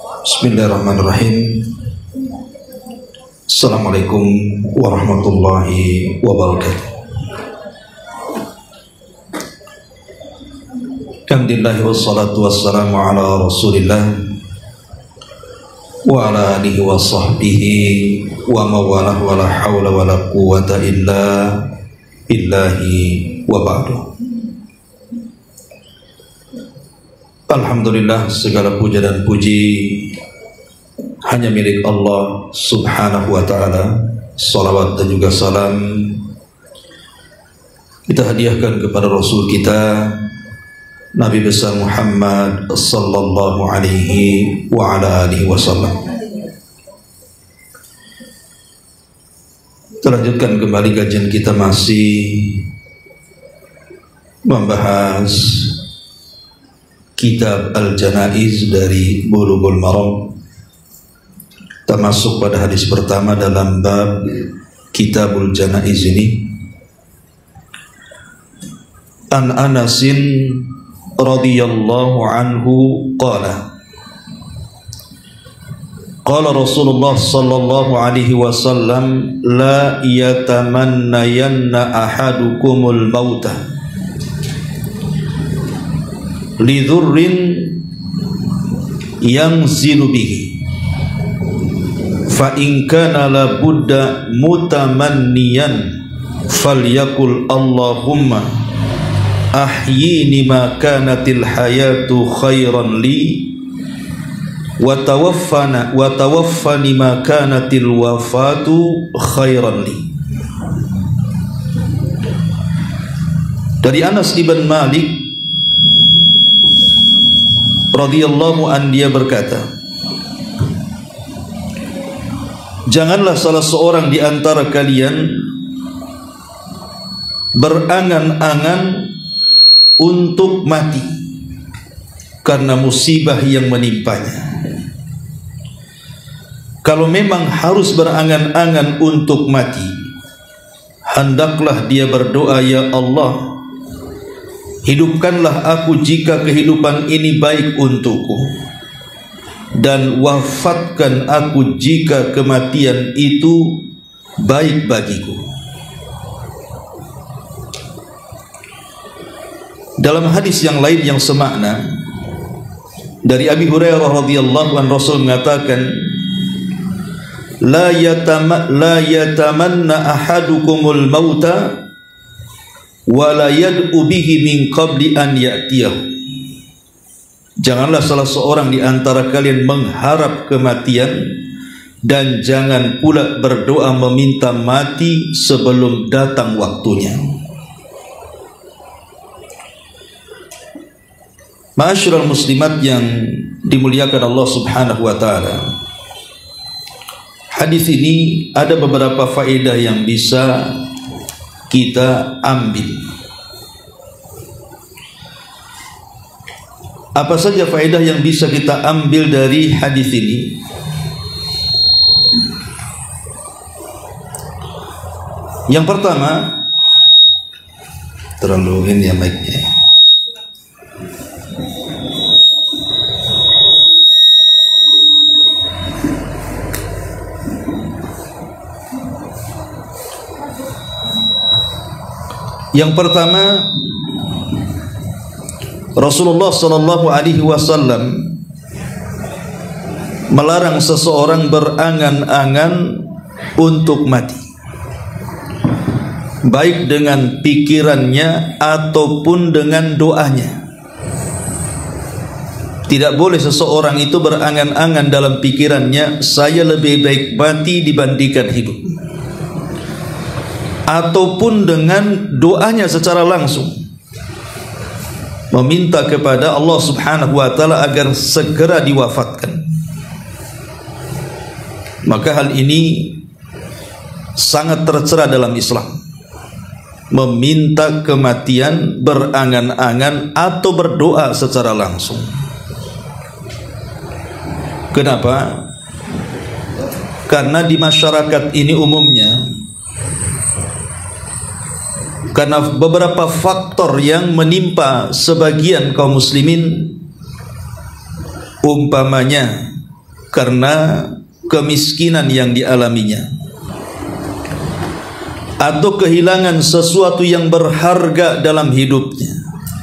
Bismillahirrahmanirrahim. Assalamualaikum warahmatullahi wabarakatuh. Alhamdulillah wassalatu wassalamu ala Rasulillah wa ala alihi wa sahbihi wa mawalah wa la hawla wa la quwwata illa billahi wa ba'du. Alhamdulillah, segala puja dan puji hanya milik Allah subhanahu wa ta'ala. Salawat dan juga salam kita hadiahkan kepada Rasul kita Nabi besar Muhammad sallallahu alaihi wa ala alihi wasallam. Kita lanjutkan kembali kajian kita, masih membahas Kitab Al-Janaiz dari Bulughul Maram. Kita masuk pada hadis pertama dalam bab Kitabul Janaiz ini. An Anasin radhiyallahu anhu qala qala Rasulullah sallallahu alaihi wasallam la yatamannayanna ahadukumul mauta lidhurrin yanzilu bihi fa in kana la budda mutamanniyan falyakul Allahumma ahyini ma kanatil hayatu khairan li wa tawaffani ma kanatil wafatu khairan li. Dari Anas ibn Malik radhiyallahu an, dia berkata, janganlah salah seorang di antara kalian berangan-angan untuk mati karena musibah yang menimpanya. Kalau memang harus berangan-angan untuk mati, hendaklah dia berdoa, ya Allah, hidupkanlah aku jika kehidupan ini baik untukku, dan wafatkan aku jika kematian itu baik bagiku. Dalam hadis yang lain yang semakna dari Abi Hurairah radhiyallahu anhu, Rasul mengatakan, la yatamanna ahadukumul mauta wa la yad'u bihi min qabli an ya'tiyahu. Janganlah salah seorang di antara kalian mengharap kematian, dan jangan pula berdoa meminta mati sebelum datang waktunya. Ma'asyiral muslimat yang dimuliakan Allah subhanahu wa ta'ala, hadis ini ada beberapa faedah yang bisa kita ambil. Apa saja faedah yang bisa kita ambil dari hadis ini? Yang pertama, terlalu ini ya mic-nya. Yang pertama, Rasulullah sallallahu alaihi wasallam melarang seseorang berangan-angan untuk mati, baik dengan pikirannya ataupun dengan doanya. Tidak boleh seseorang itu berangan-angan dalam pikirannya, saya lebih baik mati dibandingkan hidup, ataupun dengan doanya secara langsung meminta kepada Allah subhanahu wa ta'ala agar segera diwafatkan. Maka hal ini sangat tercela dalam Islam, meminta kematian, berangan-angan atau berdoa secara langsung. Kenapa? Karena di masyarakat ini umumnya, karena beberapa faktor yang menimpa sebagian kaum muslimin, umpamanya karena kemiskinan yang dialaminya, atau kehilangan sesuatu yang berharga dalam hidupnya,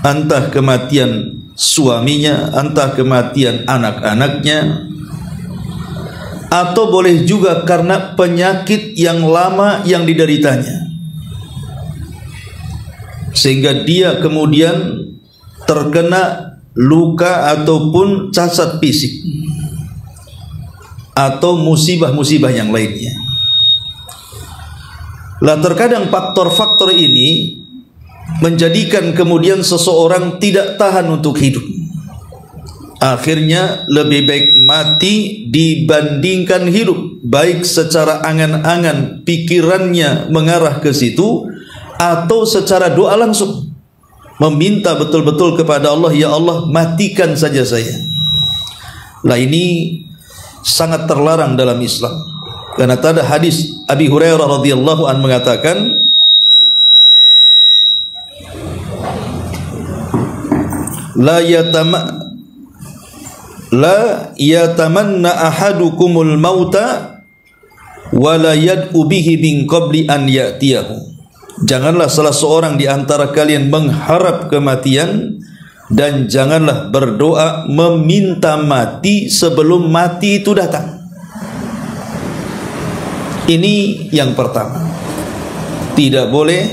entah kematian suaminya, entah kematian anak-anaknya, atau boleh juga karena penyakit yang lama yang dideritanya, sehingga dia kemudian terkena luka ataupun cacat fisik atau musibah-musibah yang lainnya. Lah terkadang faktor-faktor ini menjadikan kemudian seseorang tidak tahan untuk hidup. Akhirnya lebih baik mati dibandingkan hidup, baik secara angan-angan pikirannya mengarah ke situ, atau secara doa langsung meminta betul-betul kepada Allah, ya Allah matikan saja saya. Lah ini sangat terlarang dalam Islam, karena ada hadis Abi Hurairah radhiyallahu an mengatakan, la yatamanna ahadukumul mauta wa la yad'u bihi min qabli an ya'tiyahu. Janganlah salah seorang di antara kalian mengharap kematian, dan janganlah berdoa meminta mati sebelum mati itu datang. Ini yang pertama. Tidak boleh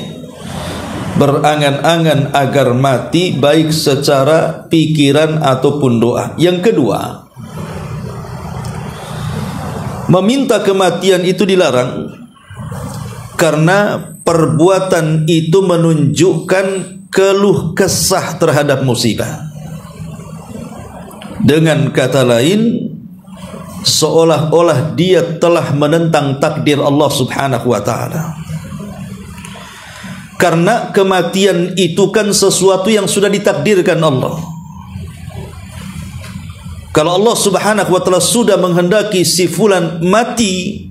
berangan-angan agar mati, baik secara pikiran ataupun doa. Yang kedua, meminta kematian itu dilarang karena perbuatan itu menunjukkan keluh kesah terhadap musibah. Dengan kata lain, seolah-olah dia telah menentang takdir Allah subhanahu wa ta'ala. Karena kematian itu kan sesuatu yang sudah ditakdirkan Allah. Kalau Allah subhanahu wa ta'ala sudah menghendaki si fulan mati,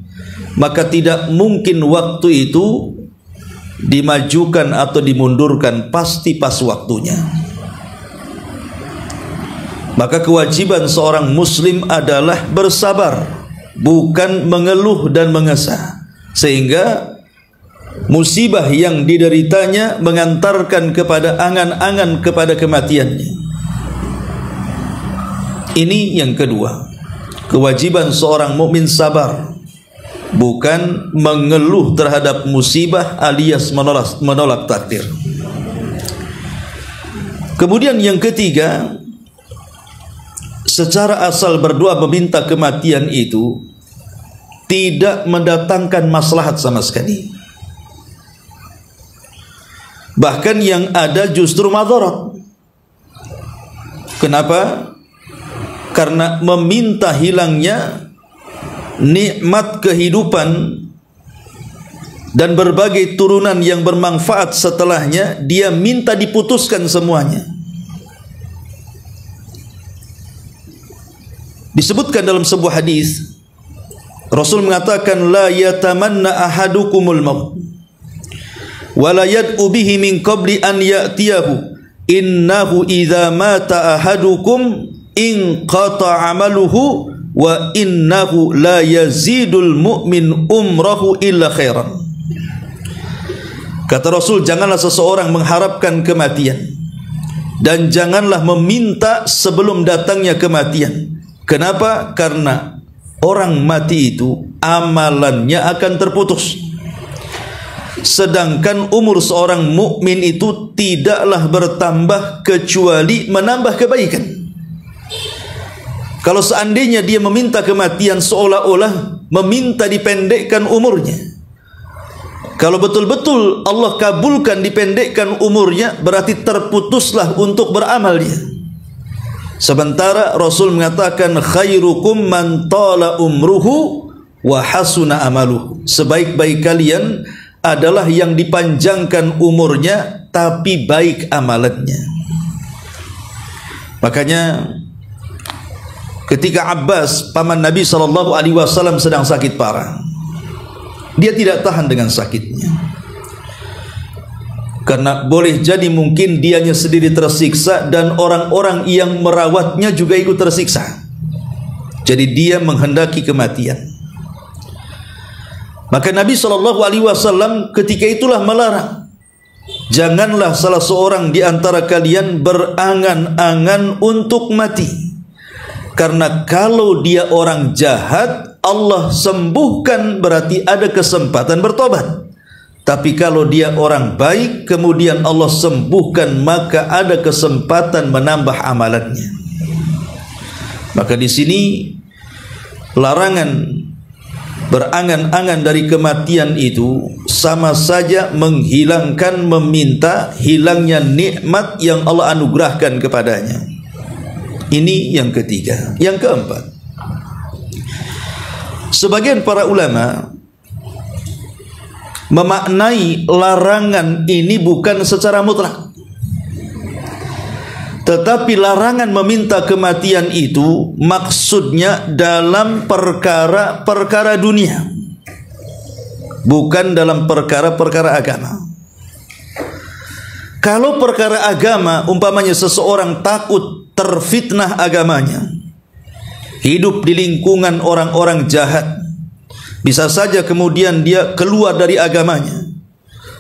maka tidak mungkin waktu itu dimajukan atau dimundurkan, pasti pas waktunya. Maka kewajiban seorang muslim adalah bersabar, bukan mengeluh dan mengesah, sehingga musibah yang dideritanya mengantarkan kepada angan-angan kepada kematiannya. Ini yang kedua, kewajiban seorang mukmin sabar, bukan mengeluh terhadap musibah alias menolak takdir. Kemudian yang ketiga, secara asal berdoa meminta kematian itu tidak mendatangkan maslahat sama sekali. Bahkan yang ada justru madarat. Kenapa? Karena meminta hilangnya nikmat kehidupan dan berbagai turunan yang bermanfaat setelahnya, dia minta diputuskan semuanya. Disebutkan dalam sebuah hadis, Rasul mengatakan, la yatamanna ahadukumul maut wa la yad'u bihi min qabli an ya'tiyahu, innahu idza mata ahadukum in qata amaluhu wa innahu la yazidul mu'min umrahu illa khairan. Kata Rasul, janganlah seseorang mengharapkan kematian, dan janganlah meminta sebelum datangnya kematian. Kenapa? Karena orang mati itu amalannya akan terputus, sedangkan umur seorang mukmin itu tidaklah bertambah kecuali menambah kebaikan. Kalau seandainya dia meminta kematian, seolah-olah meminta dipendekkan umurnya. Kalau betul-betul Allah kabulkan dipendekkan umurnya, berarti terputuslah untuk beramal dia. Sementara Rasul mengatakan, khairukum man tala umruhu wa hasuna amaluhu. Sebaik-baik kalian adalah yang dipanjangkan umurnya tapi baik amalannya. Makanya ketika Abbas, paman Nabi SAW sedang sakit parah, dia tidak tahan dengan sakitnya. Karena boleh jadi mungkin dianya sendiri tersiksa dan orang-orang yang merawatnya juga ikut tersiksa. Jadi dia menghendaki kematian. Maka Nabi SAW ketika itulah melarang, janganlah salah seorang di antara kalian berangan-angan untuk mati. Karena kalau dia orang jahat, Allah sembuhkan, berarti ada kesempatan bertobat. Tapi kalau dia orang baik, kemudian Allah sembuhkan, maka ada kesempatan menambah amalannya. Maka di sini larangan berangan-angan dari kematian itu sama saja menghilangkan, meminta hilangnya nikmat yang Allah anugerahkan kepadanya. Ini yang ketiga. Yang keempat, sebagian para ulama memaknai larangan ini bukan secara mutlak, tetapi larangan meminta kematian itu maksudnya dalam perkara-perkara dunia, bukan dalam perkara-perkara agama. Kalau perkara agama, umpamanya seseorang takut terfitnah agamanya, hidup di lingkungan orang-orang jahat, bisa saja kemudian dia keluar dari agamanya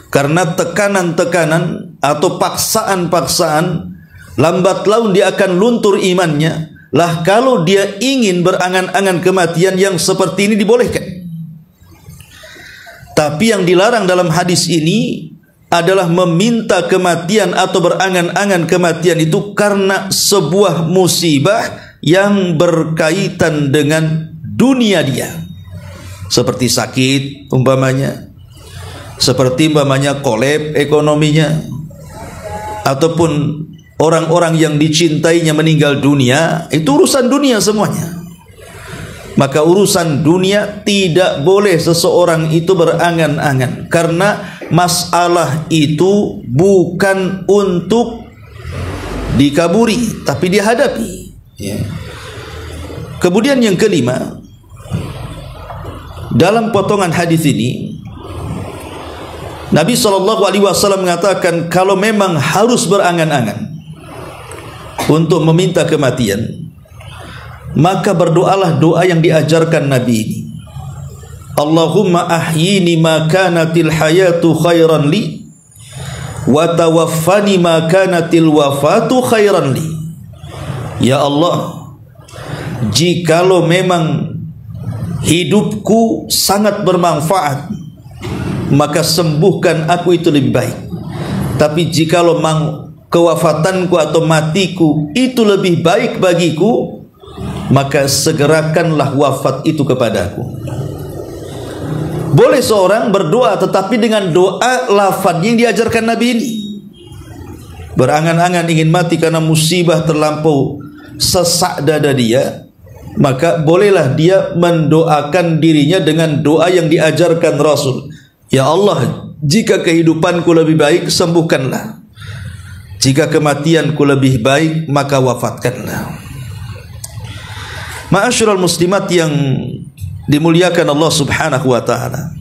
karena tekanan-tekanan atau paksaan-paksaan. Lambat laun dia akan luntur imannya. Lah kalau dia ingin berangan-angan kematian, yang seperti ini dibolehkan. Tapi yang dilarang dalam hadis ini adalah meminta kematian atau berangan-angan kematian itu karena sebuah musibah yang berkaitan dengan dunia dia. Seperti sakit umpamanya, seperti umpamanya kolab ekonominya, ataupun orang-orang yang dicintainya meninggal dunia. Itu urusan dunia semuanya. Maka urusan dunia tidak boleh seseorang itu berangan-angan, karena masalah itu bukan untuk dikaburi, tapi dihadapi. Kemudian yang kelima, dalam potongan hadis ini Nabi SAW mengatakan, kalau memang harus berangan-angan untuk meminta kematian, maka berdoalah doa yang diajarkan Nabi ini. Allahumma ahyini ma kanatil hayatu khairan li, wa tawaffani ma kanatil wafatu khairan li. Ya Allah, jikalau memang hidupku sangat bermanfaat, maka sembuhkan aku itu lebih baik. Tapi jikalau kewafatanku atau matiku itu lebih baik bagiku, maka segerakanlah wafat itu kepadaku. Boleh seorang berdoa, tetapi dengan doa lafaz yang diajarkan Nabi ini. Berangan-angan ingin mati karena musibah terlampau sesak dada dia, maka bolehlah dia mendoakan dirinya dengan doa yang diajarkan Rasul. Ya Allah, jika kehidupanku lebih baik, sembuhkanlah. Jika kematianku lebih baik, maka wafatkanlah. Ma'asyiral muslimat yang dimuliakan Allah Subhanahu wa ta'ala,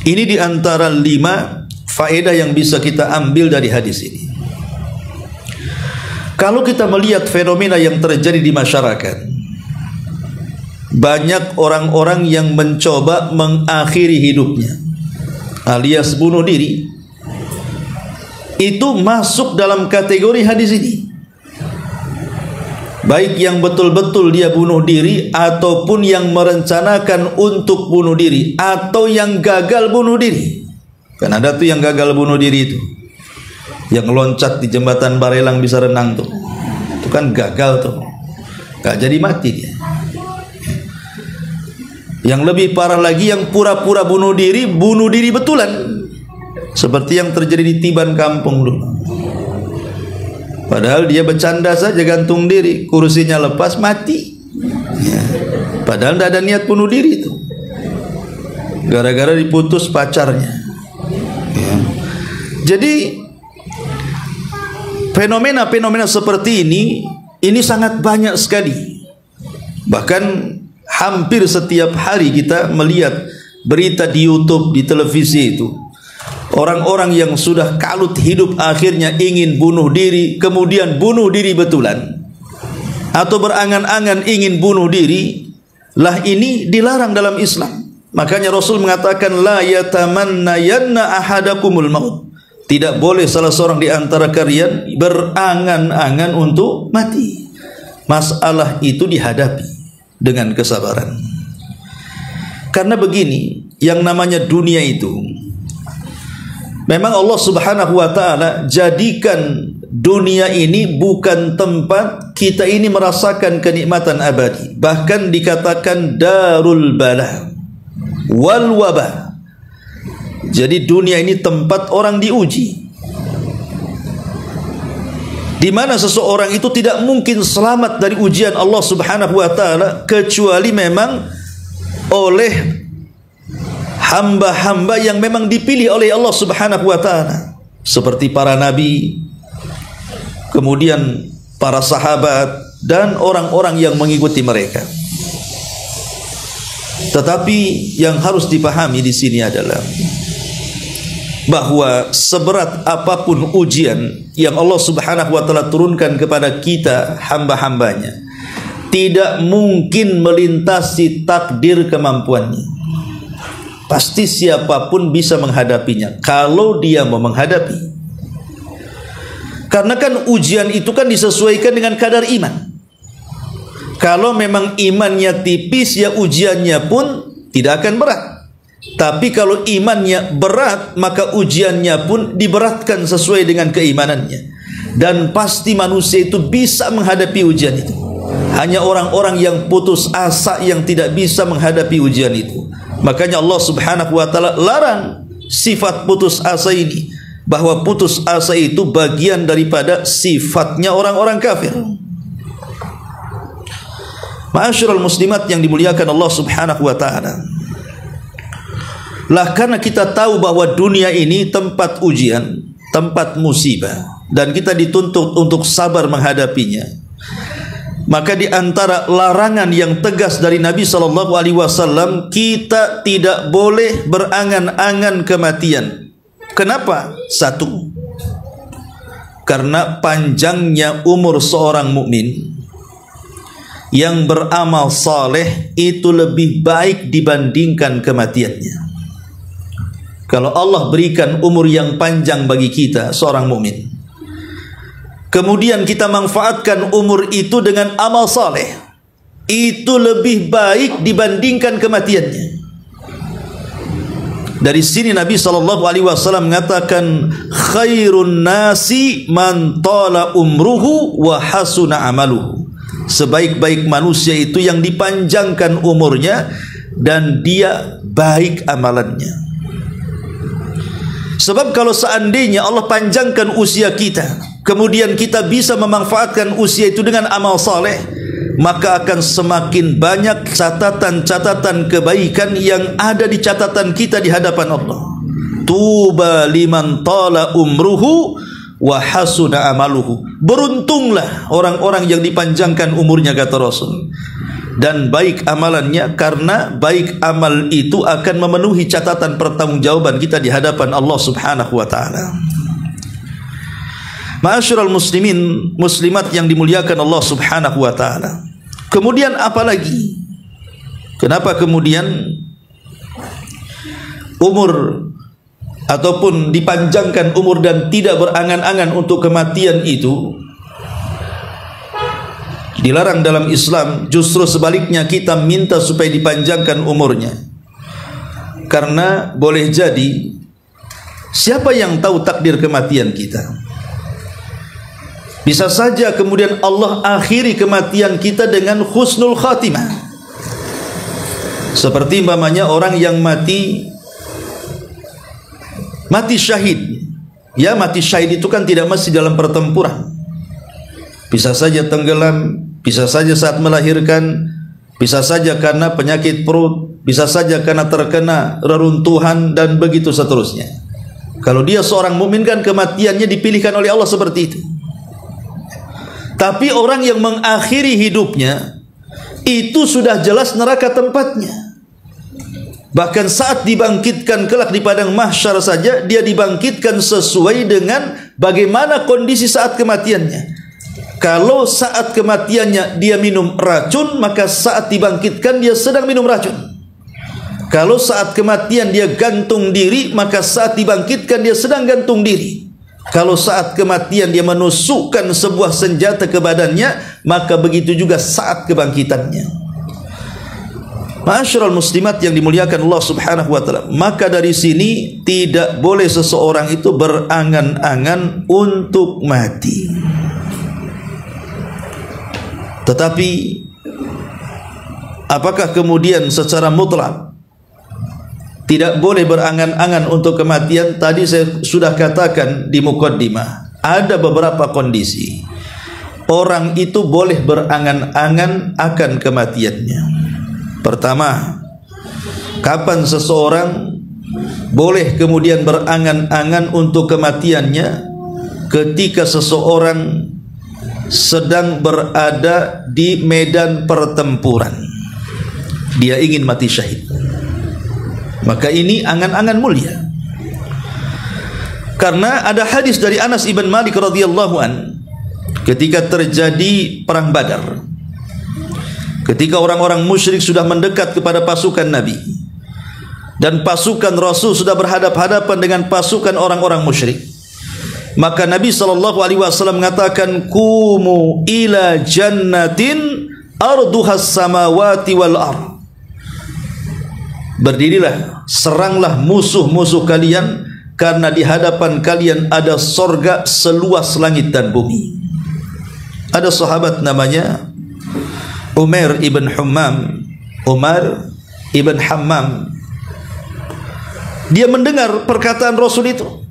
ini di antara 5 faedah yang bisa kita ambil dari hadis ini. Kalau kita melihat fenomena yang terjadi di masyarakat, banyak orang-orang yang mencoba mengakhiri hidupnya, alias bunuh diri. Itu masuk dalam kategori hadis ini. Baik yang betul-betul dia bunuh diri, ataupun yang merencanakan untuk bunuh diri, atau yang gagal bunuh diri. Kan ada tuh yang gagal bunuh diri itu, yang loncat di jembatan Barelang bisa renang tuh. Itu kan gagal tuh, gak jadi mati dia. Yang lebih parah lagi, yang pura-pura bunuh diri betulan. Seperti yang terjadi di Tiban kampung dulu. Padahal dia bercanda saja, gantung diri, kursinya lepas, mati. Ya. Padahal tidak ada niat bunuh diri itu. Gara-gara diputus pacarnya. Ya. Jadi fenomena-fenomena seperti ini sangat banyak sekali. Bahkan hampir setiap hari kita melihat berita di YouTube, di televisi itu. Orang-orang yang sudah kalut hidup akhirnya ingin bunuh diri, kemudian bunuh diri betulan. atau berangan-angan ingin bunuh diri, lah ini dilarang dalam Islam. Makanya Rasul mengatakan la yatamannayanna ahadakumul maut. Tidak boleh salah seorang di antara kalian berangan-angan untuk mati. Masalah itu dihadapi dengan kesabaran. Karena begini, yang namanya dunia itu memang Allah Subhanahu wa taala jadikan dunia ini bukan tempat kita ini merasakan kenikmatan abadi. Bahkan dikatakan darul bala wal wabah. Jadi dunia ini tempat orang diuji, di mana seseorang itu tidak mungkin selamat dari ujian Allah Subhanahu wa taala kecuali memang oleh hamba-hamba yang memang dipilih oleh Allah Subhanahu wa taala, seperti para nabi, kemudian para sahabat dan orang-orang yang mengikuti mereka. Tetapi yang harus dipahami di sini adalah bahwa seberat apapun ujian yang Allah Subhanahu wa taala turunkan kepada kita hamba-hambanya, tidak mungkin melintasi takdir kemampuannya. Pasti siapapun bisa menghadapinya kalau dia mau menghadapi. Karena kan ujian itu kan disesuaikan dengan kadar iman. Kalau memang imannya tipis, ya ujiannya pun tidak akan berat. Tapi kalau imannya berat, maka ujiannya pun diberatkan sesuai dengan keimanannya. Dan pasti manusia itu bisa menghadapi ujian itu. Hanya orang-orang yang putus asa yang tidak bisa menghadapi ujian itu. Makanya Allah Subhanahu wa taala larang sifat putus asa ini, bahwa putus asa itu bagian daripada sifatnya orang-orang kafir. Ma'asyiral muslimat yang dimuliakan Allah Subhanahu wa taala. Lah karena kita tahu bahwa dunia ini tempat ujian, tempat musibah, dan kita dituntut untuk sabar menghadapinya, maka di antara larangan yang tegas dari Nabi SAW, kita tidak boleh berangan-angan kematian. Kenapa? Satu, karena panjangnya umur seorang mukmin yang beramal saleh itu lebih baik dibandingkan kematiannya. Kalau Allah berikan umur yang panjang bagi kita seorang mukmin, kemudian kita manfaatkan umur itu dengan amal saleh, itu lebih baik dibandingkan kematiannya. Dari sini Nabi SAW mengatakan, khairun nasi man tala umruhu wa hasuna amaluhu. Sebaik-baik manusia itu yang dipanjangkan umurnya dan dia baik amalannya. Sebab kalau seandainya Allah panjangkan usia kita, kemudian kita bisa memanfaatkan usia itu dengan amal saleh, maka akan semakin banyak catatan-catatan kebaikan yang ada di catatan kita di hadapan Allah. Tuba liman tala umruhu wa hasuna amaluhu. Beruntunglah orang-orang yang dipanjangkan umurnya, kata Rasul, dan baik amalannya, karena baik amal itu akan memenuhi catatan pertanggungjawaban kita di hadapan Allah Subhanahu wa taala. Ma'asyiral muslimin muslimat yang dimuliakan Allah Subhanahu wa taala. Kemudian apa lagi? Kenapa kemudian umur ataupun dipanjangkan umur dan tidak berangan-angan untuk kematian itu dilarang dalam Islam? Justru sebaliknya, kita minta supaya dipanjangkan umurnya. Karena boleh jadi, siapa yang tahu takdir kematian kita? Bisa saja kemudian Allah akhiri kematian kita dengan husnul khatimah. Seperti umpamanya orang yang mati syahid. Ya, mati syahid itu kan tidak mesti dalam pertempuran. Bisa saja tenggelam, bisa saja saat melahirkan, bisa saja karena penyakit perut, bisa saja karena terkena reruntuhan, dan begitu seterusnya. Kalau dia seorang mukmin kan kematiannya dipilihkan oleh Allah seperti itu. Tapi orang yang mengakhiri hidupnya itu sudah jelas neraka tempatnya. Bahkan saat dibangkitkan kelak di padang mahsyar saja, dia dibangkitkan sesuai dengan bagaimana kondisi saat kematiannya. Kalau saat kematiannya dia minum racun, maka saat dibangkitkan dia sedang minum racun. Kalau saat kematian dia gantung diri, maka saat dibangkitkan dia sedang gantung diri. Kalau saat kematian dia menusukkan sebuah senjata ke badannya, maka begitu juga saat kebangkitannya. Ma'asyiral muslimat yang dimuliakan Allah Subhanahu wa taala, maka dari sini tidak boleh seseorang itu berangan-angan untuk mati. Tetapi apakah kemudian secara mutlak tidak boleh berangan-angan untuk kematian? Tadi saya sudah katakan di muqaddimah, ada beberapa kondisi orang itu boleh berangan-angan akan kematiannya. Pertama, kapan seseorang boleh kemudian berangan-angan untuk kematiannya? Ketika seseorang sedang berada di medan pertempuran, dia ingin mati syahid, maka ini angan-angan mulia. Karena ada hadis dari Anas ibn Malik radhiyallahu an, ketika terjadi perang Badar, ketika orang-orang musyrik sudah mendekat kepada pasukan Nabi dan pasukan Rasul sudah berhadap-hadapan dengan pasukan orang-orang musyrik, maka Nabi SAW mengatakan, kumu ila jannatin arduhas samawati wal ard. Berdirilah, seranglah musuh-musuh kalian, karena di hadapan kalian ada sorga seluas langit dan bumi. Ada sahabat namanya Umar ibn Hammam. Dia mendengar perkataan Rasul itu.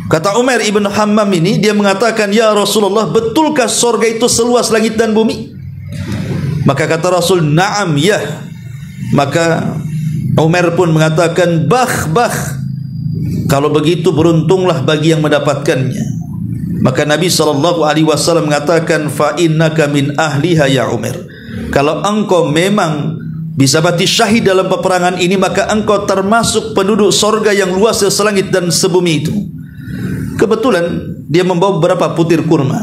Kata Umar ibn Hammam ini, dia mengatakan, ya Rasulullah, betulkah sorga itu seluas langit dan bumi? Maka kata Rasul, na'am, ya. Maka Umar pun mengatakan, bah, kalau begitu beruntunglah bagi yang mendapatkannya. Maka Nabi SAW mengatakan, fa innaka min ahliha ya Umar. Kalau engkau memang bisa mati syahid dalam peperangan ini, maka engkau termasuk penduduk sorga yang luas selangit dan sebumi itu. Kebetulan dia membawa beberapa putir kurma,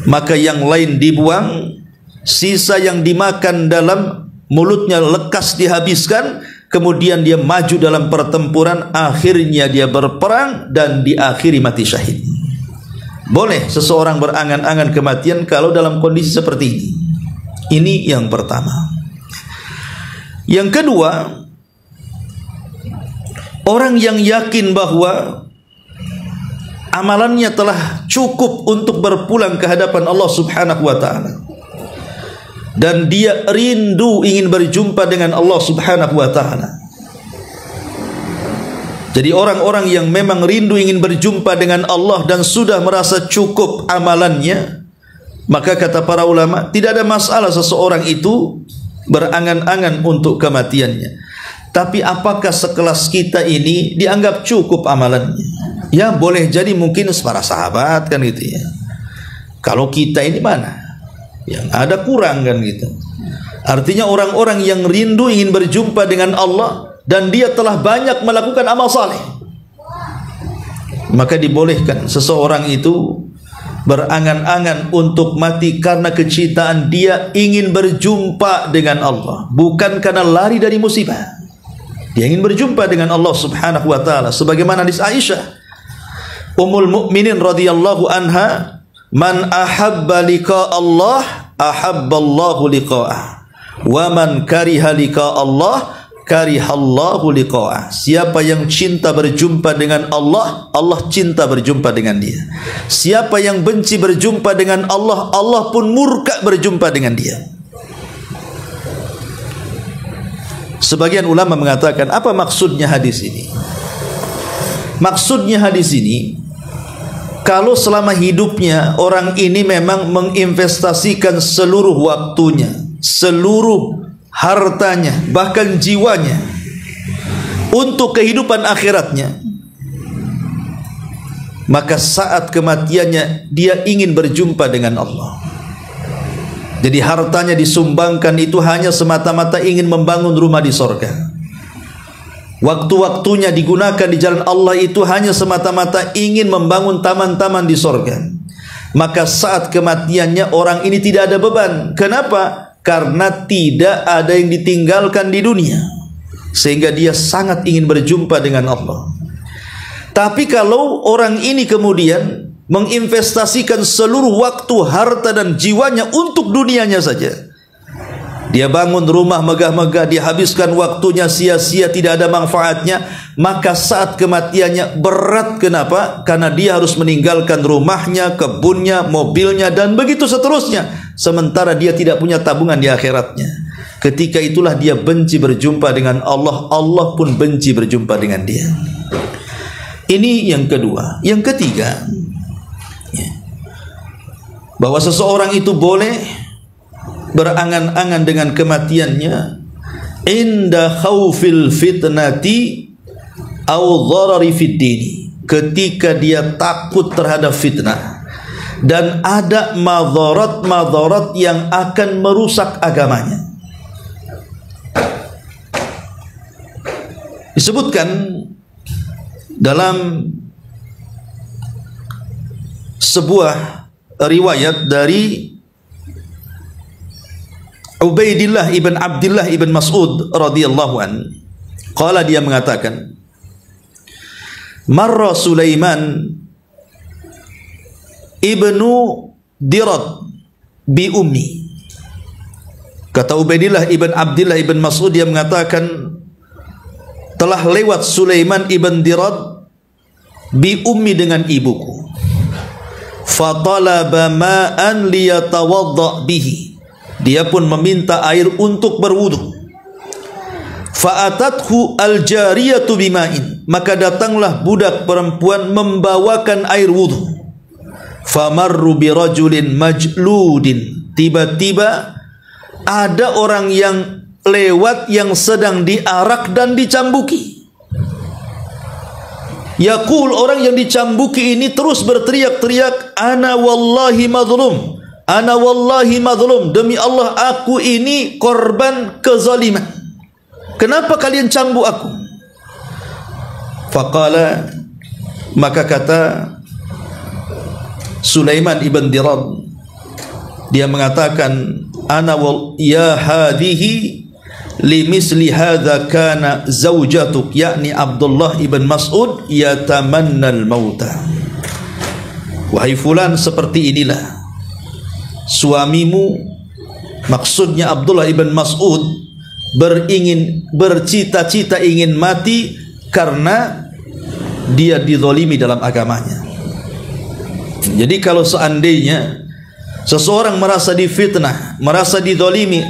maka yang lain dibuang, sisa yang dimakan dalam mulutnya lekas dihabiskan. Kemudian dia maju dalam pertempuran, akhirnya dia berperang dan diakhiri mati syahid. Boleh seseorang berangan-angan kematian kalau dalam kondisi seperti ini. Ini yang pertama. Yang kedua, orang yang yakin bahwa amalannya telah cukup untuk berpulang ke hadapan Allah Subhanahu wa taala, dan dia rindu ingin berjumpa dengan Allah Subhanahu wa taala. Jadi orang-orang yang memang rindu ingin berjumpa dengan Allah dan sudah merasa cukup amalannya, maka kata para ulama, tidak ada masalah seseorang itu berangan-angan untuk kematiannya. Tapi apakah sekelas kita ini dianggap cukup amalannya? Ya, boleh jadi mungkin para sahabat kan gitu ya. Kalau kita ini mana? Yang ada kurang kan gitu. Artinya orang-orang yang rindu ingin berjumpa dengan Allah dan dia telah banyak melakukan amal saleh, maka dibolehkan seseorang itu berangan-angan untuk mati karena kecintaan dia ingin berjumpa dengan Allah, bukan karena lari dari musibah. Dia ingin berjumpa dengan Allah Subhanahu wa taala, sebagaimana hadis Aisyah Ummul Mukminin radhiyallahu anha, man ahabba liqa Allah ahabballahu liqa'ah, wa man kariha liqa Allah karihallahu liqa'ah. Siapa yang cinta berjumpa dengan Allah, Allah cinta berjumpa dengan dia. Siapa yang benci berjumpa dengan Allah, Allah pun murka berjumpa dengan dia. Sebagian ulama mengatakan, apa maksudnya hadis ini? Maksudnya hadis ini, kalau selama hidupnya orang ini memang menginvestasikan seluruh waktunya, seluruh hartanya, bahkan jiwanya untuk kehidupan akhiratnya, maka saat kematiannya dia ingin berjumpa dengan Allah. Jadi hartanya disumbangkan itu hanya semata-mata ingin membangun rumah di sorga. Waktu-waktunya digunakan di jalan Allah itu hanya semata-mata ingin membangun taman-taman di sorga. maka saat kematiannya orang ini tidak ada beban. Kenapa? Karena tidak ada yang ditinggalkan di dunia, sehingga dia sangat ingin berjumpa dengan Allah. Tapi kalau orang ini kemudian menginvestasikan seluruh waktu, harta dan jiwanya untuk dunianya saja, dia bangun rumah megah-megah, dia habiskan waktunya sia-sia, tidak ada manfaatnya, maka saat kematiannya berat. Kenapa? Karena dia harus meninggalkan rumahnya, kebunnya, mobilnya, dan begitu seterusnya. Sementara dia tidak punya tabungan di akhiratnya. Ketika itulah dia benci berjumpa dengan Allah, Allah pun benci berjumpa dengan dia. Ini yang kedua. Yang ketiga, bahwa seseorang itu boleh berangan-angan dengan kematiannya inda khaufil fitnati au dharari fid dini, ketika dia takut terhadap fitnah dan ada madarat-madarat yang akan merusak agamanya. Disebutkan dalam sebuah riwayat dari Ubaidillah ibn Abdullah ibn Mas'ud radhiyallahu an, qala, dia mengatakan, marra Sulaiman ibnu Dirad bi ummi. Kata Ubaidillah ibn Abdullah ibn Mas'ud, dia mengatakan, telah lewat Sulaiman ibn Dirad bi ummi, dengan ibuku. Fatalaba ma'an liyatawadda bihi, dia pun meminta air untuk berwudu. Fa'atathu al-jariyatu bima'in, maka datanglah budak perempuan membawakan air wudu. Famarru birajulin majludin, tiba-tiba ada orang yang lewat yang sedang diarak dan dicambuki. Yaqul, orang yang dicambuki ini terus berteriak-teriak, ana wallahi madhlum, ana wallahi madhlum, demi Allah aku ini korban kezaliman. Kenapa kalian cambuk aku? Faqala, maka kata Sulaiman ibn Dirad, dia mengatakan, ana wal ya hadhihi limisli hadza kana zaujatuk, yakni Abdullah ibn Mas'ud, yatamannal mauta. Wahai fulan, seperti inilah suamimu, maksudnya Abdullah ibn Mas'ud, bercita-cita ingin mati karena dia dizalimi dalam agamanya. Jadi kalau seandainya seseorang merasa difitnah, merasa dizalimi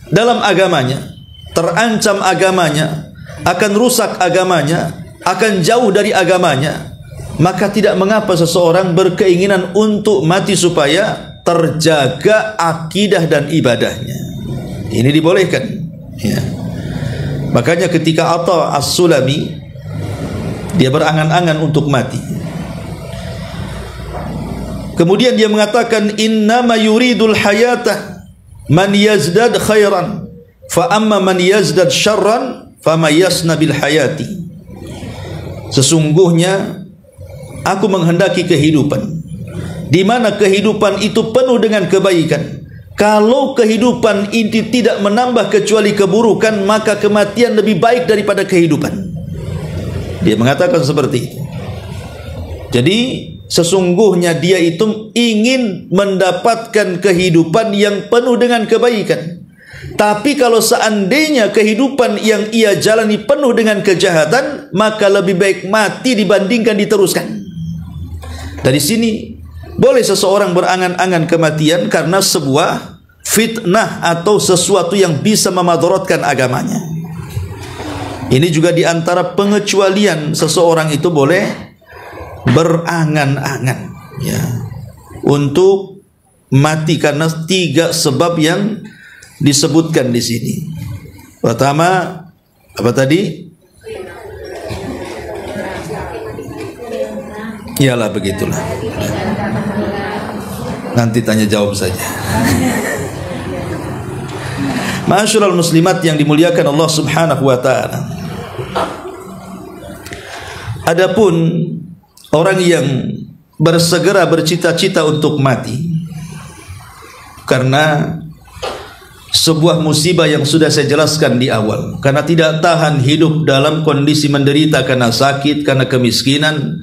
dalam agamanya, terancam agamanya, akan rusak agamanya, akan jauh dari agamanya, maka tidak mengapa seseorang berkeinginan untuk mati supaya terjaga akidah dan ibadahnya. Ini dibolehkan, ya. Makanya ketika Atha As-Sulami, dia berangan-angan untuk mati, kemudian dia mengatakan, innama yuridul hayata man yazdad khairan, fa amma man yazdad syarran fama yasna bil hayati. Sesungguhnya aku menghendaki kehidupan di mana kehidupan itu penuh dengan kebaikan. Kalau kehidupan ini tidak menambah kecuali keburukan, maka kematian lebih baik daripada kehidupan. Dia mengatakan seperti itu. Jadi sesungguhnya dia itu ingin mendapatkan kehidupan yang penuh dengan kebaikan. Tapi kalau seandainya kehidupan yang ia jalani penuh dengan kejahatan, maka lebih baik mati dibandingkan diteruskan. Dari sini boleh seseorang berangan-angan kematian karena sebuah fitnah atau sesuatu yang bisa memadaratkan agamanya. Ini juga diantara pengecualian seseorang itu boleh berangan-angan, ya, untuk mati karena 3 sebab yang disebutkan di sini. Pertama, apa tadi? Iyalah, begitulah. Nanti tanya jawab saja. Ma'asyiral muslimat yang dimuliakan Allah Subhanahu wa taala. Adapun orang yang bersegera bercita-cita untuk mati, karena sebuah musibah yang sudah saya jelaskan di awal, karena tidak tahan hidup dalam kondisi menderita karena sakit, karena kemiskinan,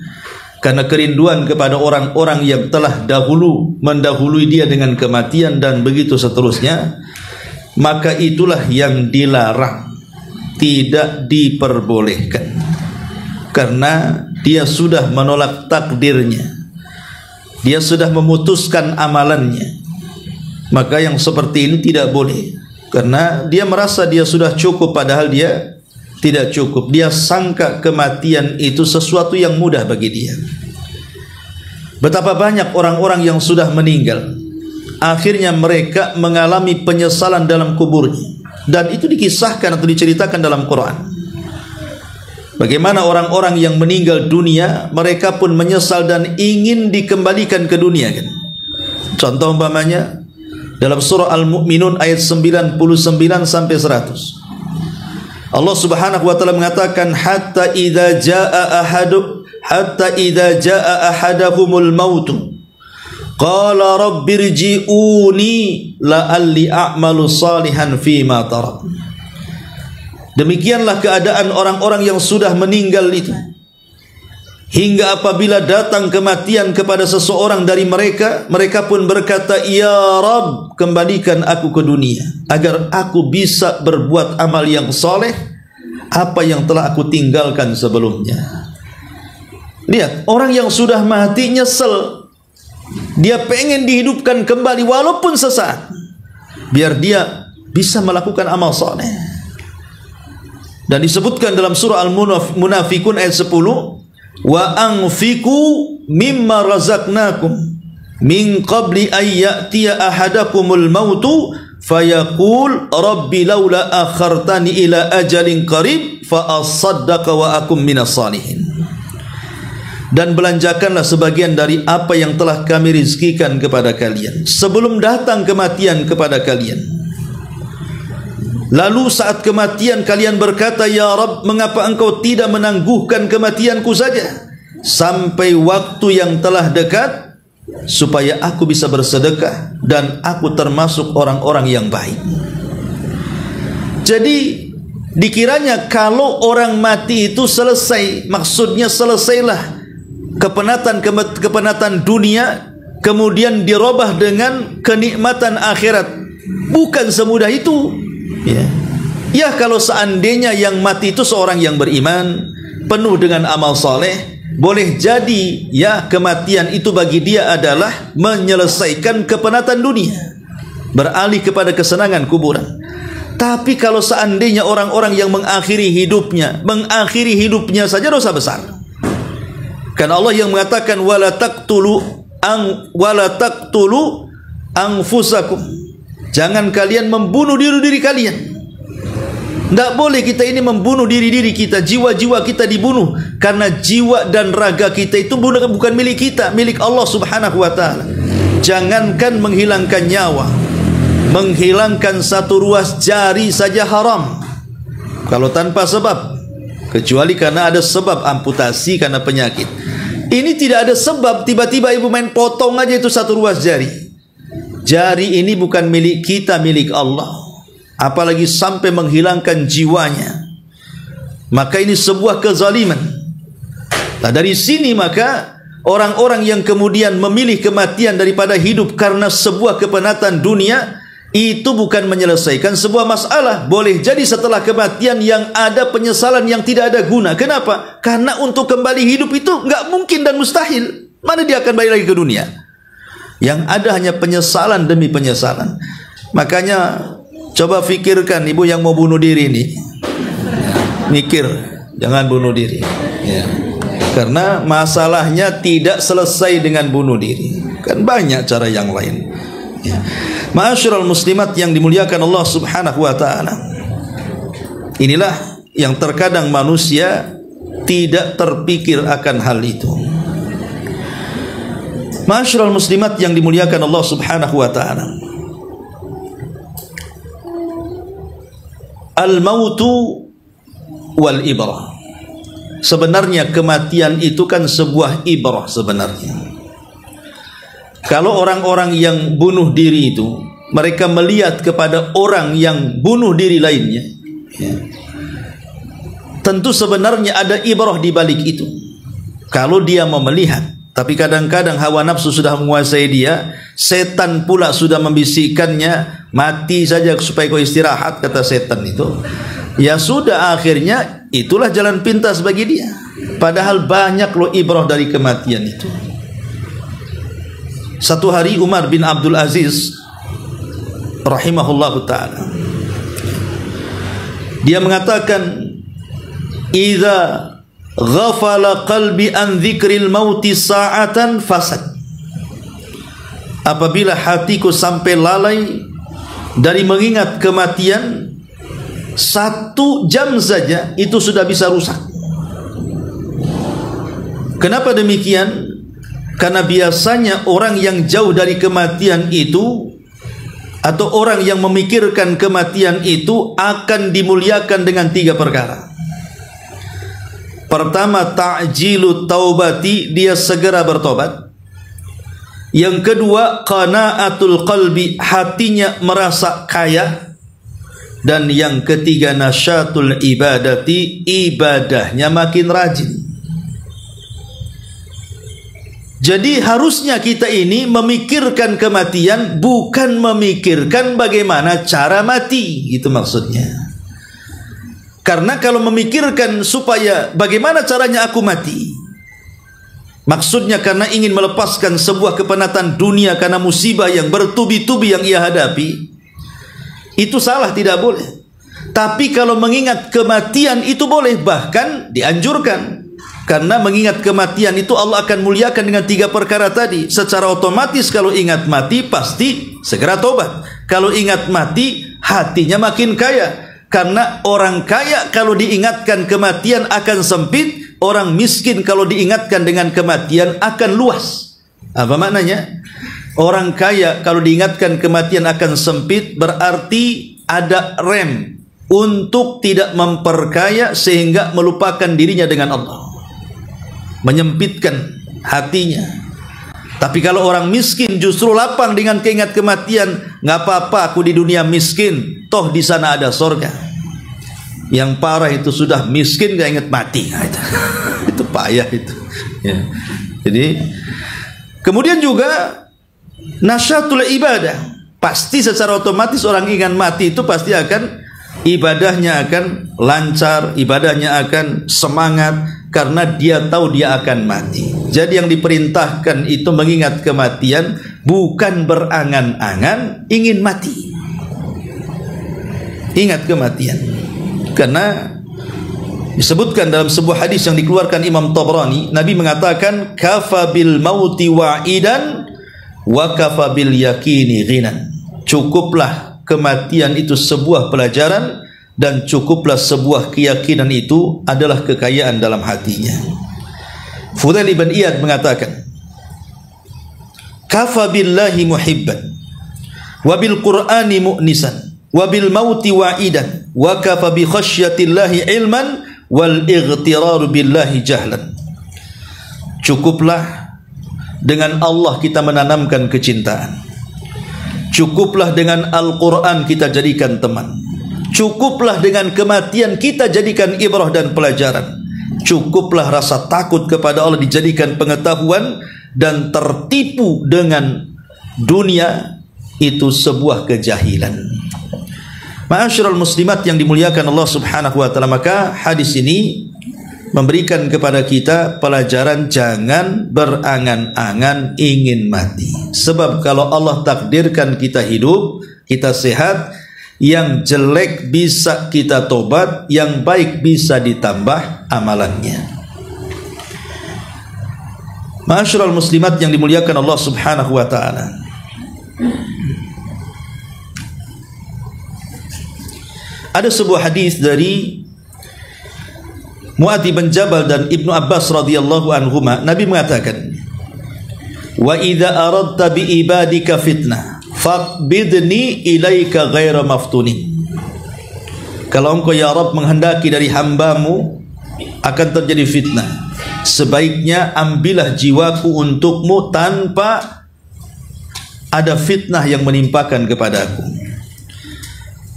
karena kerinduan kepada orang-orang yang telah dahulu mendahului dia dengan kematian, dan begitu seterusnya. Maka itulah yang dilarang, tidak diperbolehkan, karena dia sudah menolak takdirnya, dia sudah memutuskan amalannya. Maka yang seperti ini tidak boleh, karena dia merasa dia sudah cukup, padahal dia tidak cukup. Dia sangka kematian itu sesuatu yang mudah bagi dia. Betapa banyak orang-orang yang sudah meninggal, akhirnya mereka mengalami penyesalan dalam kuburnya, dan itu dikisahkan atau diceritakan dalam Quran. Bagaimana orang-orang yang meninggal dunia, mereka pun menyesal dan ingin dikembalikan ke dunia, kan? Contoh umpamanya dalam surah Al-Mu'minun ayat 99 sampai 100. Allah Subhanahu wa taala mengatakan, hatta idza jaa ahadahumul maut qala rabbirji'uni la'alli a'malu salihan fima tarak. Demikianlah keadaan orang-orang yang sudah meninggal itu, hingga apabila datang kematian kepada seseorang dari mereka, mereka pun berkata, ya Rabb, kembalikan aku ke dunia agar aku bisa berbuat amal yang soleh, apa yang telah aku tinggalkan sebelumnya. Lihat, orang yang sudah mati nyesel, dia pengen dihidupkan kembali walaupun sesaat, biar dia bisa melakukan amal soleh. Dan disebutkan dalam surah Al-Munafikun ayat 10, wa anfiqu mimma razaqnakum min qabli an ya'tiya ahadakumul mautu fayaqul rabbi laula akhartani ila ajalin qarib fa asaddaqa wa akum minas salihin. Dan belanjakanlah sebagian dari apa yang telah kami rizkikan kepada kalian sebelum datang kematian kepada kalian. Lalu saat kematian kalian berkata, ya Rabb, mengapa engkau tidak menangguhkan kematianku saja sampai waktu yang telah dekat, supaya aku bisa bersedekah dan aku termasuk orang-orang yang baik. Jadi dikiranya kalau orang mati itu selesai, maksudnya selesailah kepenatan dunia, kemudian dirubah dengan kenikmatan akhirat. Bukan semudah itu. Ya, kalau seandainya yang mati itu seorang yang beriman, penuh dengan amal soleh, boleh jadi ya kematian itu bagi dia adalah menyelesaikan kepenatan dunia, beralih kepada kesenangan kuburan. Tapi kalau seandainya orang-orang yang mengakhiri hidupnya saja dosa besar. Karena Allah yang mengatakan wala taqtulu anfusakum, jangan kalian membunuh diri kalian. Tidak boleh kita ini membunuh diri kita, jiwa-jiwa kita dibunuh, karena jiwa dan raga kita itu bukan milik kita, milik Allah Subhanahu wa taala. Jangankan menghilangkan nyawa, menghilangkan satu ruas jari saja haram kalau tanpa sebab, kecuali karena ada sebab amputasi karena penyakit. Ini tidak ada sebab, tiba-tiba ibu main potong aja itu satu ruas jari. Jari ini bukan milik kita, milik Allah. Apalagi sampai menghilangkan jiwanya, maka ini sebuah kezaliman. Nah, dari sini maka orang-orang yang kemudian memilih kematian daripada hidup karena sebuah kepenatan dunia, itu bukan menyelesaikan sebuah masalah. Boleh jadi setelah kematian yang ada penyesalan yang tidak ada guna. Kenapa? Karena untuk kembali hidup itu nggak mungkin dan mustahil. Mana dia akan balik lagi ke dunia? Yang ada hanya penyesalan demi penyesalan. Makanya coba fikirkan ibu yang mau bunuh diri ini, mikir, jangan bunuh diri, ya. Karena masalahnya tidak selesai dengan bunuh diri, kan banyak cara yang lain, ya. Ma'asyiral muslimat yang dimuliakan Allah Subhanahu wa taala, inilah yang terkadang manusia tidak terpikir akan hal itu. Ma'asyiral muslimat yang dimuliakan Allah Subhanahu wa taala, al-mautu wal ibrah. Sebenarnya kematian itu kan sebuah ibrah sebenarnya. Kalau orang-orang yang bunuh diri itu mereka melihat kepada orang yang bunuh diri lainnya, ya, tentu sebenarnya ada ibrah di balik itu. Kalau dia mau melihat, tapi kadang-kadang hawa nafsu sudah menguasai dia, setan pula sudah membisikkannya, mati saja supaya kau istirahat, kata setan itu. Ya sudah, akhirnya itulah jalan pintas bagi dia. Padahal banyak loh ibrah dari kematian itu. Satu hari Umar bin Abdul Aziz rahimahullahu ta'ala, dia mengatakan, "Idza ghafala qalbi an dzikril mauti sa'atan fasad." Apabila hatiku sampai lalai dari mengingat kematian, 1 jam saja itu sudah bisa rusak. Kenapa demikian? Karena biasanya orang yang jauh dari kematian itu, atau orang yang memikirkan kematian itu, akan dimuliakan dengan 3 perkara. Pertama, ta'jilu taubati, dia segera bertobat. Yang kedua, qana'atul qalbi, hatinya merasa kaya. Dan yang ketiga, nasyatul ibadati, ibadahnya makin rajin. Jadi harusnya kita ini memikirkan kematian, bukan memikirkan bagaimana cara mati, gitu maksudnya. Karena kalau memikirkan supaya bagaimana caranya aku mati, maksudnya karena ingin melepaskan sebuah kepenatan dunia karena musibah yang bertubi-tubi yang ia hadapi, itu salah, tidak boleh. Tapi kalau mengingat kematian itu boleh, bahkan dianjurkan. Karena mengingat kematian itu Allah akan muliakan dengan 3 perkara tadi. Secara otomatis kalau ingat mati pasti segera tobat. Kalau ingat mati hatinya makin kaya. Karena orang kaya kalau diingatkan kematian akan sempit, orang miskin kalau diingatkan dengan kematian akan luas. Apa maknanya? Orang kaya kalau diingatkan kematian akan sempit, berarti ada rem untuk tidak memperkaya sehingga melupakan dirinya dengan Allah, menyempitkan hatinya. Tapi kalau orang miskin justru lapang dengan keingat kematian, nggak apa-apa aku di dunia miskin, toh di sana ada sorga. Yang parah itu sudah miskin nggak ingat mati, nah, itu payah itu. Ya. Jadi kemudian juga nasyatul ibadah, pasti secara otomatis orang ingat mati itu pasti akan ibadahnya akan lancar, ibadahnya akan semangat. Karena dia tahu dia akan mati. Jadi yang diperintahkan itu mengingat kematian, bukan berangan-angan ingin mati. Ingat kematian. Karena disebutkan dalam sebuah hadis yang dikeluarkan Imam Tabrani, Nabi mengatakan, "Kafa bil mauti wa'idan wa kafa bil yakini ghinan." Cukuplah kematian itu sebuah pelajaran, dan cukuplah sebuah keyakinan itu adalah kekayaan dalam hatinya. Fudail ibn Iyad mengatakan, "Kafa billahi muhibban, wa bil qur'ani mu'nisan, wa bil mauti wa'idan, wa kafa bi khasyatillahi ilman, wal ightirar billahi jahlan." Cukuplah dengan Allah kita menanamkan kecintaan. Cukuplah dengan Al-Quran kita jadikan teman. Cukuplah dengan kematian kita jadikan ibrah dan pelajaran. Cukuplah rasa takut kepada Allah dijadikan pengetahuan, dan tertipu dengan dunia itu sebuah kejahilan. Ma'asyiral muslimat yang dimuliakan Allah Subhanahu wa taala, maka hadis ini memberikan kepada kita pelajaran jangan berangan-angan ingin mati. Sebab kalau Allah takdirkan kita hidup, kita sehat, yang jelek bisa kita tobat, yang baik bisa ditambah amalannya. Ma'asyiral muslimat yang dimuliakan Allah Subhanahu wa taala, ada sebuah hadis dari Mu'adz bin Jabal dan Ibnu Abbas radhiyallahu anhuma, Nabi mengatakan, "Wa idza aradta bi ibadika fitnah faqbidni ilaika ghaira maftunin." Kalau engkau ya Rabb menghendaki dari hambamu akan terjadi fitnah, sebaiknya ambillah jiwaku untukmu tanpa ada fitnah yang menimpakan kepadaku.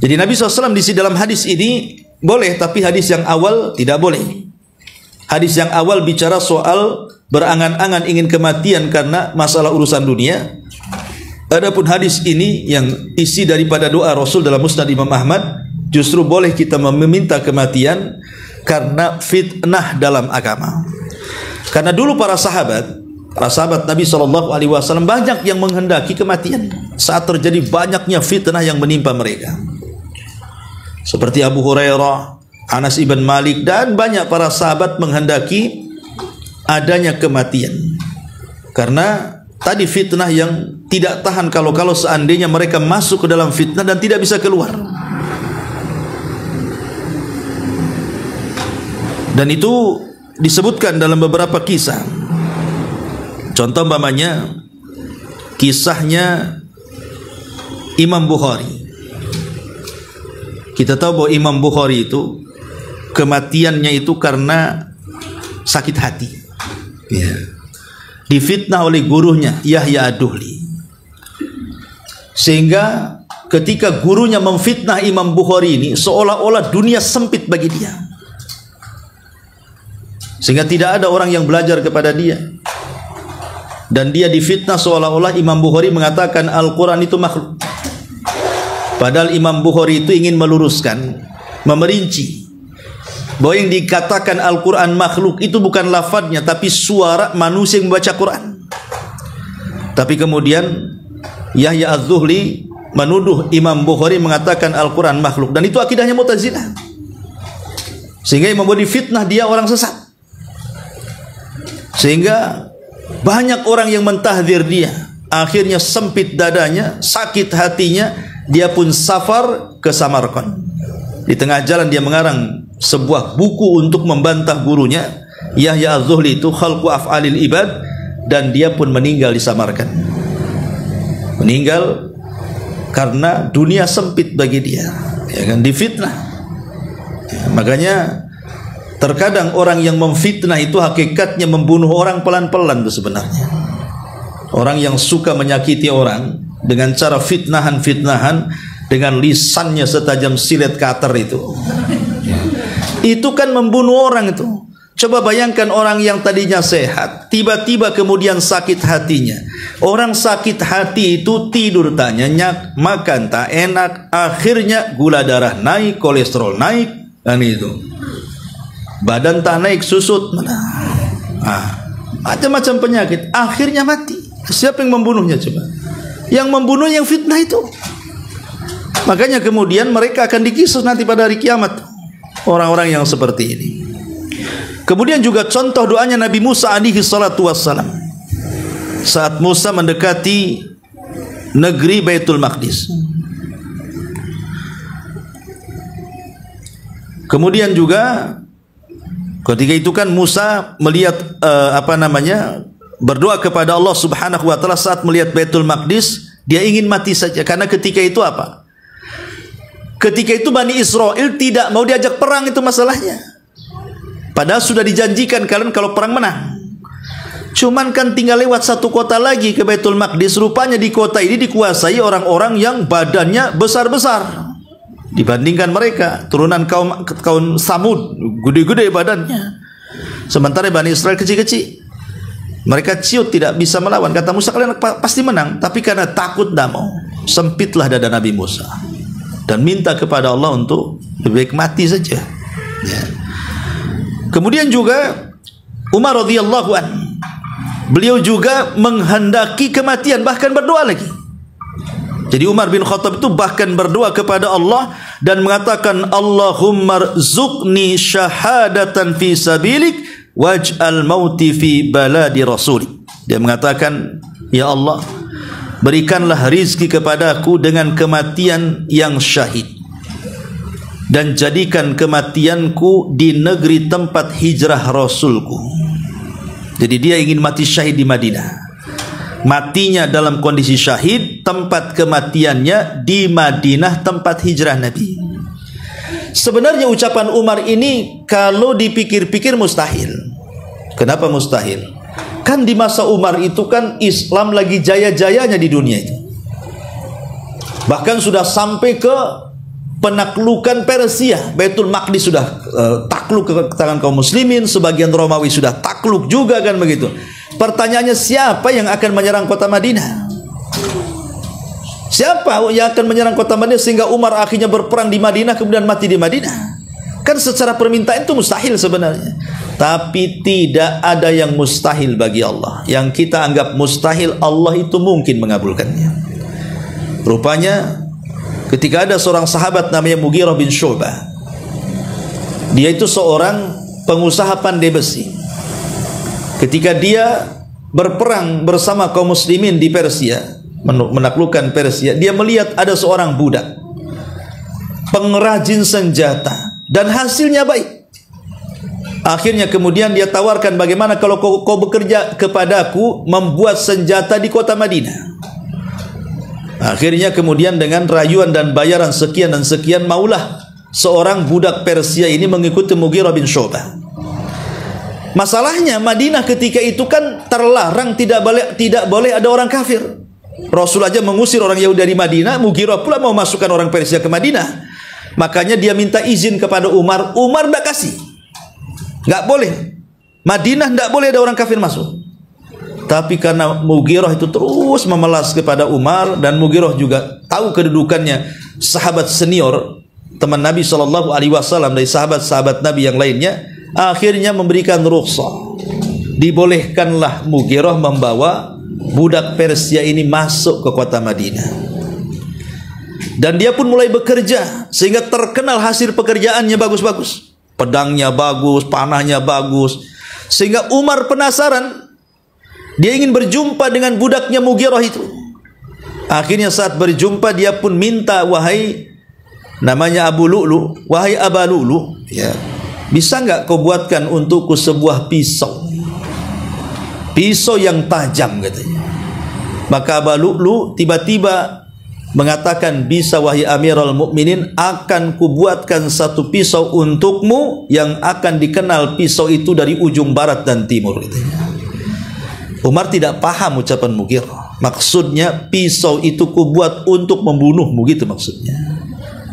Jadi Nabi SAW di dalam hadis ini boleh, tapi hadis yang awal tidak boleh. Hadis yang awal bicara soal berangan-angan ingin kematian karena masalah urusan dunia. Adapun hadis ini yang isi daripada doa Rasul dalam Musnad Imam Ahmad, justru boleh kita meminta kematian karena fitnah dalam agama. Karena dulu para sahabat Nabi SAW banyak yang menghendaki kematian saat terjadi banyaknya fitnah yang menimpa mereka. Seperti Abu Hurairah, Anas ibn Malik, dan banyak para sahabat menghendaki adanya kematian karena tadi fitnah yang tidak tahan kalau seandainya mereka masuk ke dalam fitnah dan tidak bisa keluar. Dan itu disebutkan dalam beberapa kisah. Contoh umpamanya kisahnya Imam Bukhari. Kita tahu bahwa Imam Bukhari itu kematiannya itu karena sakit hati. Ya. Difitnah oleh gurunya Yahya Ad-Duhli. Sehingga ketika gurunya memfitnah Imam Bukhari ini, seolah-olah dunia sempit bagi dia. Sehingga tidak ada orang yang belajar kepada dia. Dan dia difitnah seolah-olah Imam Bukhari mengatakan Al-Quran itu makhluk. Padahal Imam Bukhari itu ingin meluruskan, memerinci bahwa yang dikatakan Al-Quran makhluk itu bukan lafadznya, tapi suara manusia yang membaca Quran. Tapi kemudian Yahya Az-Zuhli menuduh Imam Bukhari mengatakan Al-Quran makhluk, dan itu akidahnya Mu'tazilah. Sehingga yang membuat fitnah dia orang sesat. Sehingga banyak orang yang mentahdir dia. Akhirnya sempit dadanya, sakit hatinya, dia pun safar ke Samarkand. Di tengah jalan dia mengarang sebuah buku untuk membantah gurunya Yahya Az-Zuhli itu, Khalqu Af'alil Ibad, dan dia pun meninggal di Samarkand. Meninggal karena dunia sempit bagi dia, ya kan, difitnah. Ya, makanya terkadang orang yang memfitnah itu hakikatnya membunuh orang pelan-pelan itu sebenarnya. Orang yang suka menyakiti orang dengan cara fitnahan dengan lisannya setajam silet cutter itu kan membunuh orang itu. Coba bayangkan orang yang tadinya sehat tiba-tiba kemudian sakit hatinya. Orang sakit hati itu tidur tak nyenyak, makan tak enak, akhirnya gula darah naik, kolesterol naik, dan itu badan tak naik, susut, macam-macam penyakit, akhirnya mati. Siapa yang membunuhnya coba? Yang membunuh yang fitnah itu. Makanya kemudian mereka akan dikisah nanti pada hari kiamat, orang-orang yang seperti ini. Kemudian juga contoh doanya Nabi Musa alaihi salatu wassalam saat Musa mendekati negeri Baitul Maqdis. Kemudian juga ketika itu kan Musa melihat berdoa kepada Allah Subhanahu wa taala saat melihat Baitul Maqdis, dia ingin mati saja karena ketika itu apa? Ketika itu Bani Israel tidak mau diajak perang, itu masalahnya. Padahal sudah dijanjikan kalian kalau perang menang. Cuman kan tinggal lewat satu kota lagi ke Baitul Maqdis. Rupanya di kota ini dikuasai orang-orang yang badannya besar-besar dibandingkan mereka, turunan kaum Samud, gede-gede badannya. Sementara Bani Israel kecil-kecil. Mereka ciut tidak bisa melawan. Kata Musa, kalian pasti menang. Tapi karena takut tidak mau, sempitlah dada Nabi Musa dan minta kepada Allah untuk lebih baik mati saja. Ya. Kemudian juga Umar radhiyallahu anhu, beliau juga menghendaki kematian, bahkan berdoa lagi. Jadi Umar bin Khattab itu bahkan berdoa kepada Allah dan mengatakan, Allahumma rzuqni syahadatan fi sabilik waj'al mauti fi baladi rasulik. Dia mengatakan, ya Allah, berikanlah rizki kepadaku dengan kematian yang syahid, dan jadikan kematianku di negeri tempat hijrah Rasulku. Jadi dia ingin mati syahid di Madinah. Matinya dalam kondisi syahid, tempat kematiannya di Madinah, tempat hijrah Nabi. Sebenarnya ucapan Umar ini kalau dipikir-pikir mustahil. Kenapa mustahil? Kan di masa Umar itu kan Islam lagi jaya-jayanya di dunia itu. Bahkan sudah sampai ke penaklukan Persia. Baitul Maqdis sudah takluk ke tangan kaum muslimin, sebagian Romawi sudah takluk juga kan begitu. Pertanyaannya, siapa yang akan menyerang kota Madinah? Siapa yang akan menyerang kota Madinah sehingga Umar akhirnya berperang di Madinah kemudian mati di Madinah? Kan secara permintaan itu mustahil sebenarnya. Tapi tidak ada yang mustahil bagi Allah. Yang kita anggap mustahil, Allah itu mungkin mengabulkannya. Rupanya ketika ada seorang sahabat namanya Mughirah bin Syu'bah. Dia itu seorang pengusaha pandai besi. Ketika dia berperang bersama kaum muslimin di Persia, menaklukkan Persia, dia melihat ada seorang budak pengrajin senjata dan hasilnya baik. Akhirnya kemudian dia tawarkan, bagaimana kalau kau bekerja kepadaku membuat senjata di kota Madinah. Akhirnya kemudian dengan rayuan dan bayaran sekian dan sekian, maulah seorang budak Persia ini mengikuti Mughirah bin Syu'bah. Masalahnya Madinah ketika itu kan terlarang, tidak boleh ada orang kafir. Rasul aja mengusir orang Yahudi dari Madinah, Mughirah pula mau masukkan orang Persia ke Madinah. Makanya dia minta izin kepada Umar. Umar tidak kasih, nggak boleh. Madinah tidak boleh ada orang kafir masuk. Tapi karena Mughirah itu terus memelas kepada Umar, dan Mughirah juga tahu kedudukannya sahabat senior, teman Nabi SAW dari sahabat-sahabat Nabi yang lainnya, akhirnya memberikan rukhsah. Dibolehkanlah Mughirah membawa budak Persia ini masuk ke kota Madinah. Dan dia pun mulai bekerja sehingga terkenal hasil pekerjaannya bagus-bagus. Pedangnya bagus, panahnya bagus. Sehingga Umar penasaran. Dia ingin berjumpa dengan budaknya Mughirah itu. Akhirnya saat berjumpa dia pun minta, wahai, namanya Abu Lu'lu, wahai Aba Lu'lu, ya, bisa nggak kau buatkan untukku sebuah pisau? Pisau yang tajam katanya. Maka Aba Lu'lu tiba-tiba mengatakan, bisa wahai Amirul Mukminin, akan kubuatkan satu pisau untukmu yang akan dikenal pisau itu dari ujung barat dan timur katanya. Umar tidak paham ucapan Mughirah. Maksudnya pisau itu kubuat untuk membunuhmu, gitu maksudnya.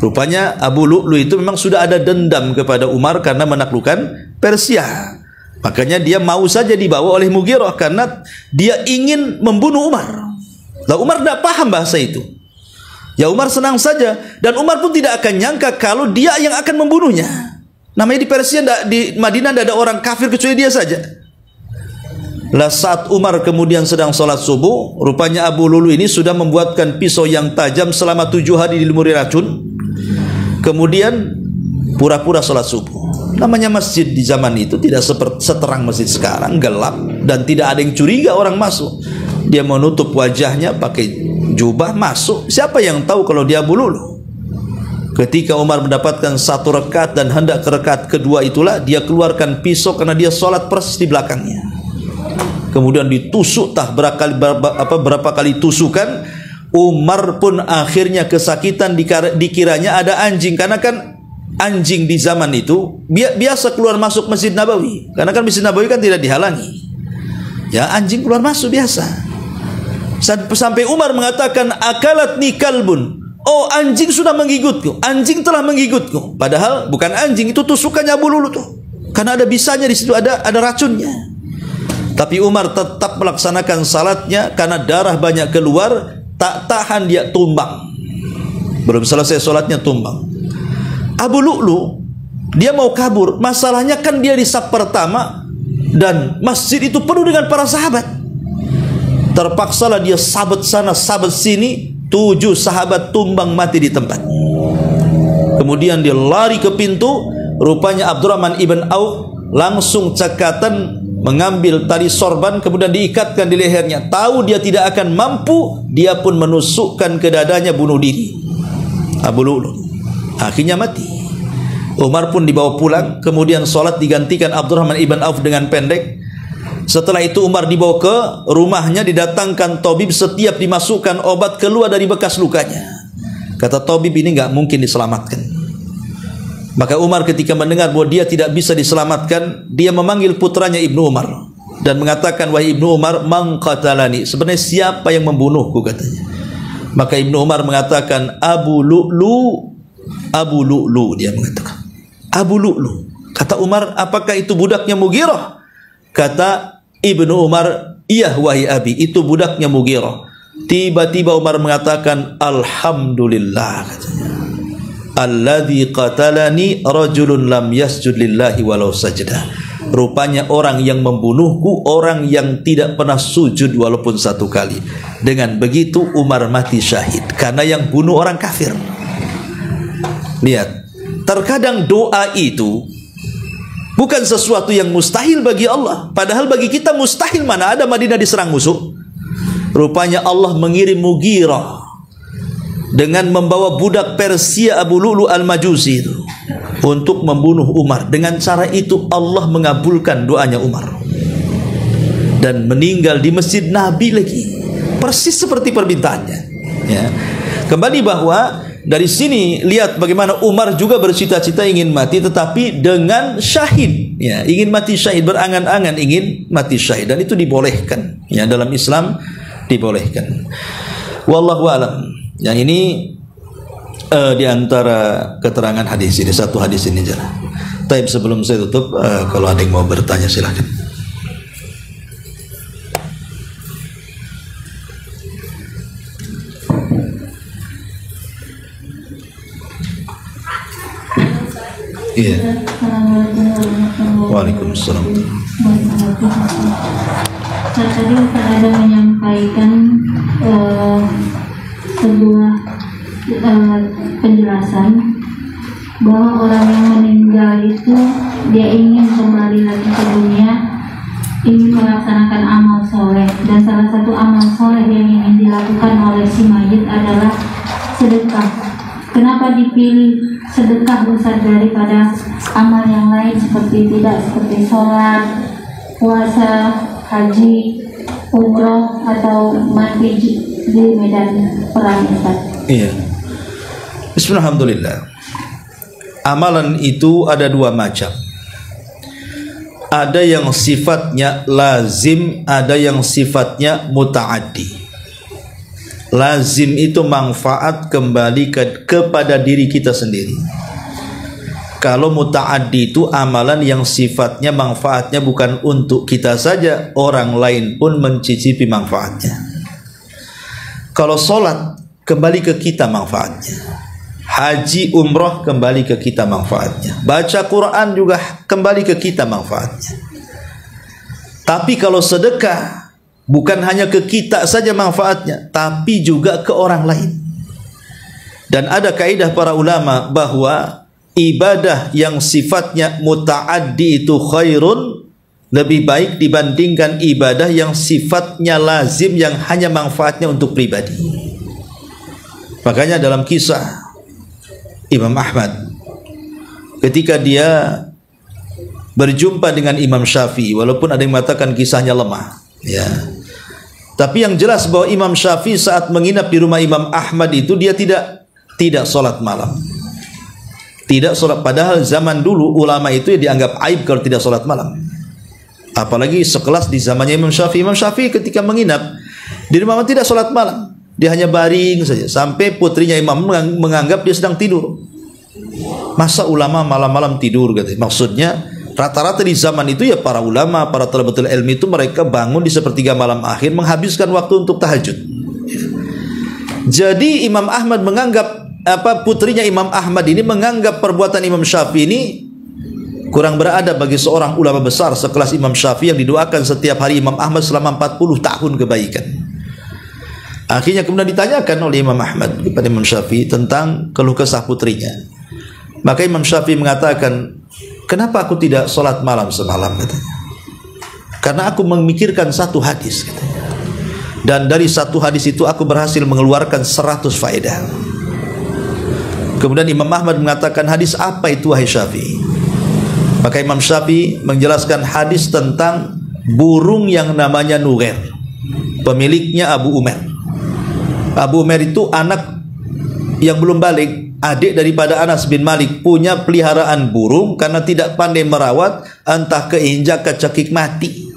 Rupanya Abu Lu'lu itu memang sudah ada dendam kepada Umar karena menaklukkan Persia. Makanya dia mau saja dibawa oleh Mughirah karena dia ingin membunuh Umar. Lah Umar tidak paham bahasa itu. Ya Umar senang saja, dan Umar pun tidak akan nyangka kalau dia yang akan membunuhnya. Namanya di Persia, di Madinah tidak ada orang kafir kecuali dia saja. Lah saat Umar kemudian sedang sholat subuh, rupanya Abu Lu'lu ini sudah membuatkan pisau yang tajam selama 7 hari dilumuri racun. Kemudian pura-pura sholat subuh. Namanya masjid di zaman itu tidak seterang masjid sekarang, gelap, dan tidak ada yang curiga orang masuk. Dia menutup wajahnya pakai jubah masuk. Siapa yang tahu kalau dia Abu Lu'lu? Ketika Umar mendapatkan 1 rakaat dan hendak ke rakaat kedua itulah dia keluarkan pisau karena dia sholat persis di belakangnya. Kemudian ditusuk berapa kali tusukan. Umar pun akhirnya kesakitan, dikiranya ada anjing, karena kan anjing di zaman itu biasa keluar masuk Masjid Nabawi, karena kan Masjid Nabawi kan tidak dihalangi. Ya, anjing keluar masuk biasa. Sampai Umar mengatakan, akalatni kalbun, oh anjing sudah menggigitku, anjing telah menggigitku. Padahal bukan anjing, itu tusukannya Abu Lu'lu tuh, karena ada bisanya di situ, ada racunnya. Tapi Umar tetap melaksanakan salatnya karena darah banyak keluar, tak tahan dia tumbang. Belum selesai salatnya tumbang. Abu Lu'lu dia mau kabur, masalahnya kan dia di saf pertama dan masjid itu penuh dengan para sahabat. Terpaksalah dia sabet sana sabet sini, 7 sahabat tumbang mati di tempat. Kemudian dia lari ke pintu, rupanya Abdurrahman ibn Auf langsung cekatan mengambil tali sorban, kemudian diikatkan di lehernya. Tahu dia tidak akan mampu, dia pun menusukkan ke dadanya, bunuh diri. Abu Lu'lu akhirnya mati. Umar pun dibawa pulang, kemudian sholat digantikan Abdurrahman ibn Auf dengan pendek. Setelah itu Umar dibawa ke rumahnya, didatangkan tabib, setiap dimasukkan obat keluar dari bekas lukanya. Kata tabib, ini nggak mungkin diselamatkan. Maka Umar ketika mendengar bahwa dia tidak bisa diselamatkan, dia memanggil putranya Ibnu Umar. dan mengatakan, wahai Ibnu Umar, man qatalani, sebenarnya siapa yang membunuhku, katanya. Maka Ibnu Umar mengatakan, Abu Lu'lu, Abu Lu'lu, dia mengatakan Abu Lu'lu. Kata Umar, apakah itu budaknya Mughirah? Kata Ibnu Umar, iya wahai abi, itu budaknya Mughirah. Tiba-tiba Umar mengatakan, alhamdulillah, katanya, alladzi qatalani rajulun lam yasjud lillahi walau sajdah. Rupanya orang yang membunuhku orang yang tidak pernah sujud walaupun satu kali. Dengan begitu Umar mati syahid, karena yang bunuh orang kafir. Lihat, terkadang doa itu bukan sesuatu yang mustahil bagi Allah. Padahal bagi kita mustahil, mana ada Madinah diserang musuh. Rupanya Allah mengirim Mughirah dengan membawa budak Persia Abu Lu'lu al-Majusi itu untuk membunuh Umar. Dengan cara itu Allah mengabulkan doanya Umar dan meninggal di masjid Nabi lagi, persis seperti permintaannya, ya. Kembali bahwa dari sini lihat bagaimana Umar juga bercita-cita ingin mati, tetapi dengan syahid, ya, ingin mati syahid, berangan-angan ingin mati syahid, dan itu dibolehkan, ya, dalam Islam dibolehkan. Wallahu a'lam. Yang ini di antara keterangan hadis ini, satu hadis ini aja. Tapi sebelum saya tutup, kalau ada yang mau bertanya silahkan. Iya. Waalaikumsalam. Tadi Ustaz ada menyampaikan sebuah penjelasan bahwa orang yang meninggal itu dia ingin kembali lagi ke dunia, ingin melaksanakan amal soleh, dan salah satu amal soleh yang ingin dilakukan oleh si mayit adalah sedekah. Kenapa dipilih sedekah Ustaz daripada amal yang lain seperti sholat, puasa, haji, umroh, atau mati di medan perang, Ustaz? Iya. Bismillahirrahmanirrahim. Amalan itu ada dua macam. Ada yang sifatnya lazim, ada yang sifatnya muta'addi. Lazim itu manfaat kembali kepada diri kita sendiri. Kalau muta'addi itu amalan yang sifatnya manfaatnya bukan untuk kita saja, orang lain pun mencicipi manfaatnya. Kalau sholat, kembali ke kita manfaatnya. Haji, umroh, kembali ke kita manfaatnya. Baca Quran juga kembali ke kita manfaatnya. Tapi kalau sedekah, bukan hanya ke kita saja manfaatnya, tapi juga ke orang lain. Dan ada kaidah para ulama bahwa ibadah yang sifatnya muta'addi itu khairun, lebih baik dibandingkan ibadah yang sifatnya lazim, yang hanya manfaatnya untuk pribadi. Makanya dalam kisah Imam Ahmad, ketika dia berjumpa dengan Imam Syafi'i, walaupun ada yang mengatakan kisahnya lemah, ya, tapi yang jelas bahwa Imam Syafi'i saat menginap di rumah Imam Ahmad itu dia tidak sholat malam, tidak sholat. Padahal zaman dulu ulama itu ya dianggap aib kalau tidak sholat malam, apalagi sekelas di zamannya Imam Syafi'i. Imam Syafi'i ketika menginap di rumah tidak sholat malam, dia hanya baring saja, sampai putrinya Imam menganggap dia sedang tidur. Masa ulama malam-malam tidur, katanya. Maksudnya rata-rata di zaman itu ya para ulama, para talabatul ilmi itu mereka bangun di sepertiga malam akhir, menghabiskan waktu untuk tahajud. Jadi Imam Ahmad menganggap, putrinya Imam Ahmad ini menganggap perbuatan Imam Syafi'i ini kurang beradab bagi seorang ulama besar sekelas Imam Syafi'i yang didoakan setiap hari Imam Ahmad selama 40 tahun kebaikan. Akhirnya kemudian ditanyakan oleh Imam Ahmad kepada Imam Syafi'i tentang keluh kesah putrinya. Maka Imam Syafi'i mengatakan, kenapa aku tidak sholat malam semalam, katanya. Karena aku memikirkan satu hadis, katanya. Dan dari satu hadis itu aku berhasil mengeluarkan 100 faedah. Kemudian Imam Ahmad mengatakan, hadis apa itu wahai Syafi'i? Maka Imam Syafi'i menjelaskan hadis tentang burung yang namanya Nughair, pemiliknya Abu Umair. Abu Umair itu anak yang belum balik, adik daripada Anas bin Malik, punya peliharaan burung. Karena tidak pandai merawat, entah keinjak kecekik mati.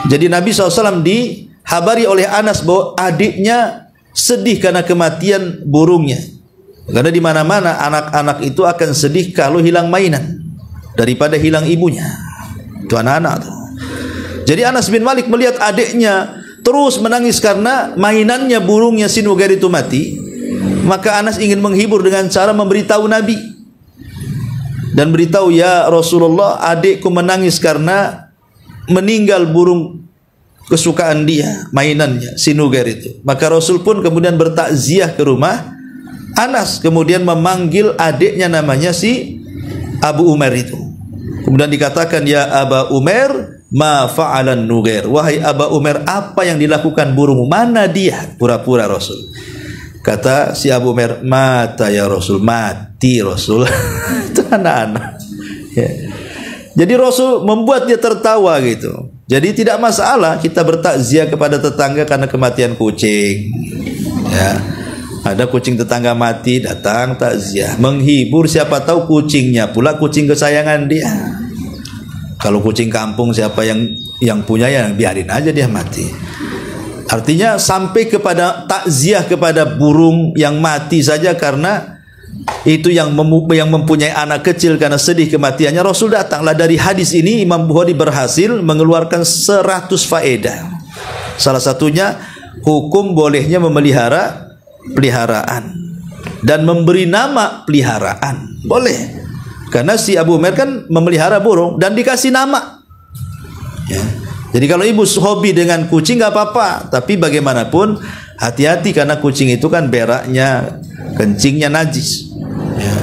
Jadi Nabi SAW dihabari oleh Anas bahwa adiknya sedih karena kematian burungnya. Karena di mana-mana anak-anak itu akan sedih kalau hilang mainan daripada hilang ibunya. Itu anak-anak tuh. Jadi Anas bin Malik melihat adiknya terus menangis karena mainannya burungnya si Nugair itu mati. Maka Anas ingin menghibur dengan cara memberitahu Nabi dan beritahu, ya Rasulullah, adikku menangis karena meninggal burung kesukaan dia, mainannya si Nugair itu. Maka Rasul pun kemudian bertakziah ke rumah Anas, kemudian memanggil adiknya namanya si Abu Umair itu. Kemudian dikatakan, ya Aba Umair, ma fa'alan Nugair. Wahai Aba Umair, apa yang dilakukan burungmu? Mana dia? Pura-pura Rasul. Kata si Abu Umair, mata ya Rasul, mati Rasul. Itu anak-anak. Ya. Jadi Rasul membuat dia tertawa gitu. Jadi tidak masalah kita bertakziah kepada tetangga karena kematian kucing. Ya. Ada kucing tetangga mati, datang takziah, menghibur, siapa tahu kucingnya pula kucing kesayangan dia. Kalau kucing kampung siapa yang punya, ya biarin aja dia mati. Artinya sampai kepada takziah kepada burung yang mati saja karena itu yang mempunyai anak kecil karena sedih kematiannya, Rasul datanglah. Dari hadis ini Imam Bukhari berhasil mengeluarkan 100 faedah. Salah satunya hukum bolehnya memelihara peliharaan dan memberi nama peliharaan. Boleh. Karena si Abu Umair kan memelihara burung dan dikasih nama. Ya. Jadi kalau ibu hobi dengan kucing nggak apa-apa, tapi bagaimanapun hati-hati karena kucing itu kan beraknya, kencingnya najis. Ya.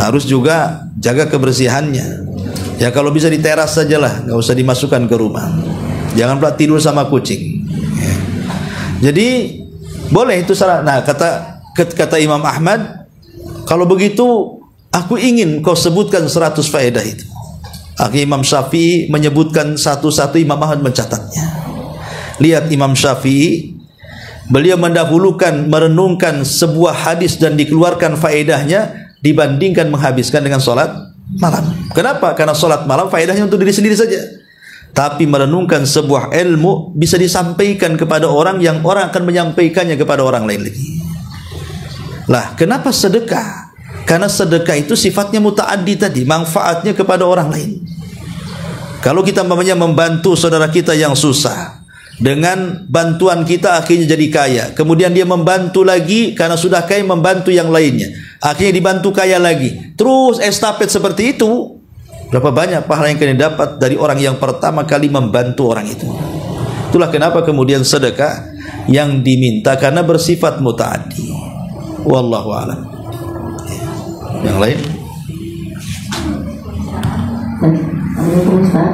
Harus juga jaga kebersihannya. Ya kalau bisa di teras sajalah, nggak usah dimasukkan ke rumah. Jangan pula tidur sama kucing. Ya. Jadi boleh itu salah. Nah kata Imam Ahmad, kalau begitu aku ingin kau sebutkan 100 faedah itu. Imam Syafi'i menyebutkan satu-satu, Imam Ahmad mencatatnya. Lihat Imam Syafi'i, beliau mendahulukan merenungkan sebuah hadis dan dikeluarkan faedahnya dibandingkan menghabiskan dengan sholat malam. Kenapa? Karena sholat malam faedahnya untuk diri sendiri saja. Tapi merenungkan sebuah ilmu bisa disampaikan kepada orang yang orang akan menyampaikannya kepada orang lain lagi. Lah, kenapa sedekah? Karena sedekah itu sifatnya muta'addi tadi, manfaatnya kepada orang lain. Kalau kita membantu saudara kita yang susah, dengan bantuan kita akhirnya jadi kaya, kemudian dia membantu lagi karena sudah kaya membantu yang lainnya, akhirnya dibantu kaya lagi, terus estafet seperti itu. Berapa banyak pahala yang kalian dapat dari orang yang pertama kali membantu orang itu. Itulah kenapa kemudian sedekah yang diminta karena bersifat muta'addi. Wallahu a'lam. Yang lain? Assalamualaikum Ustaz.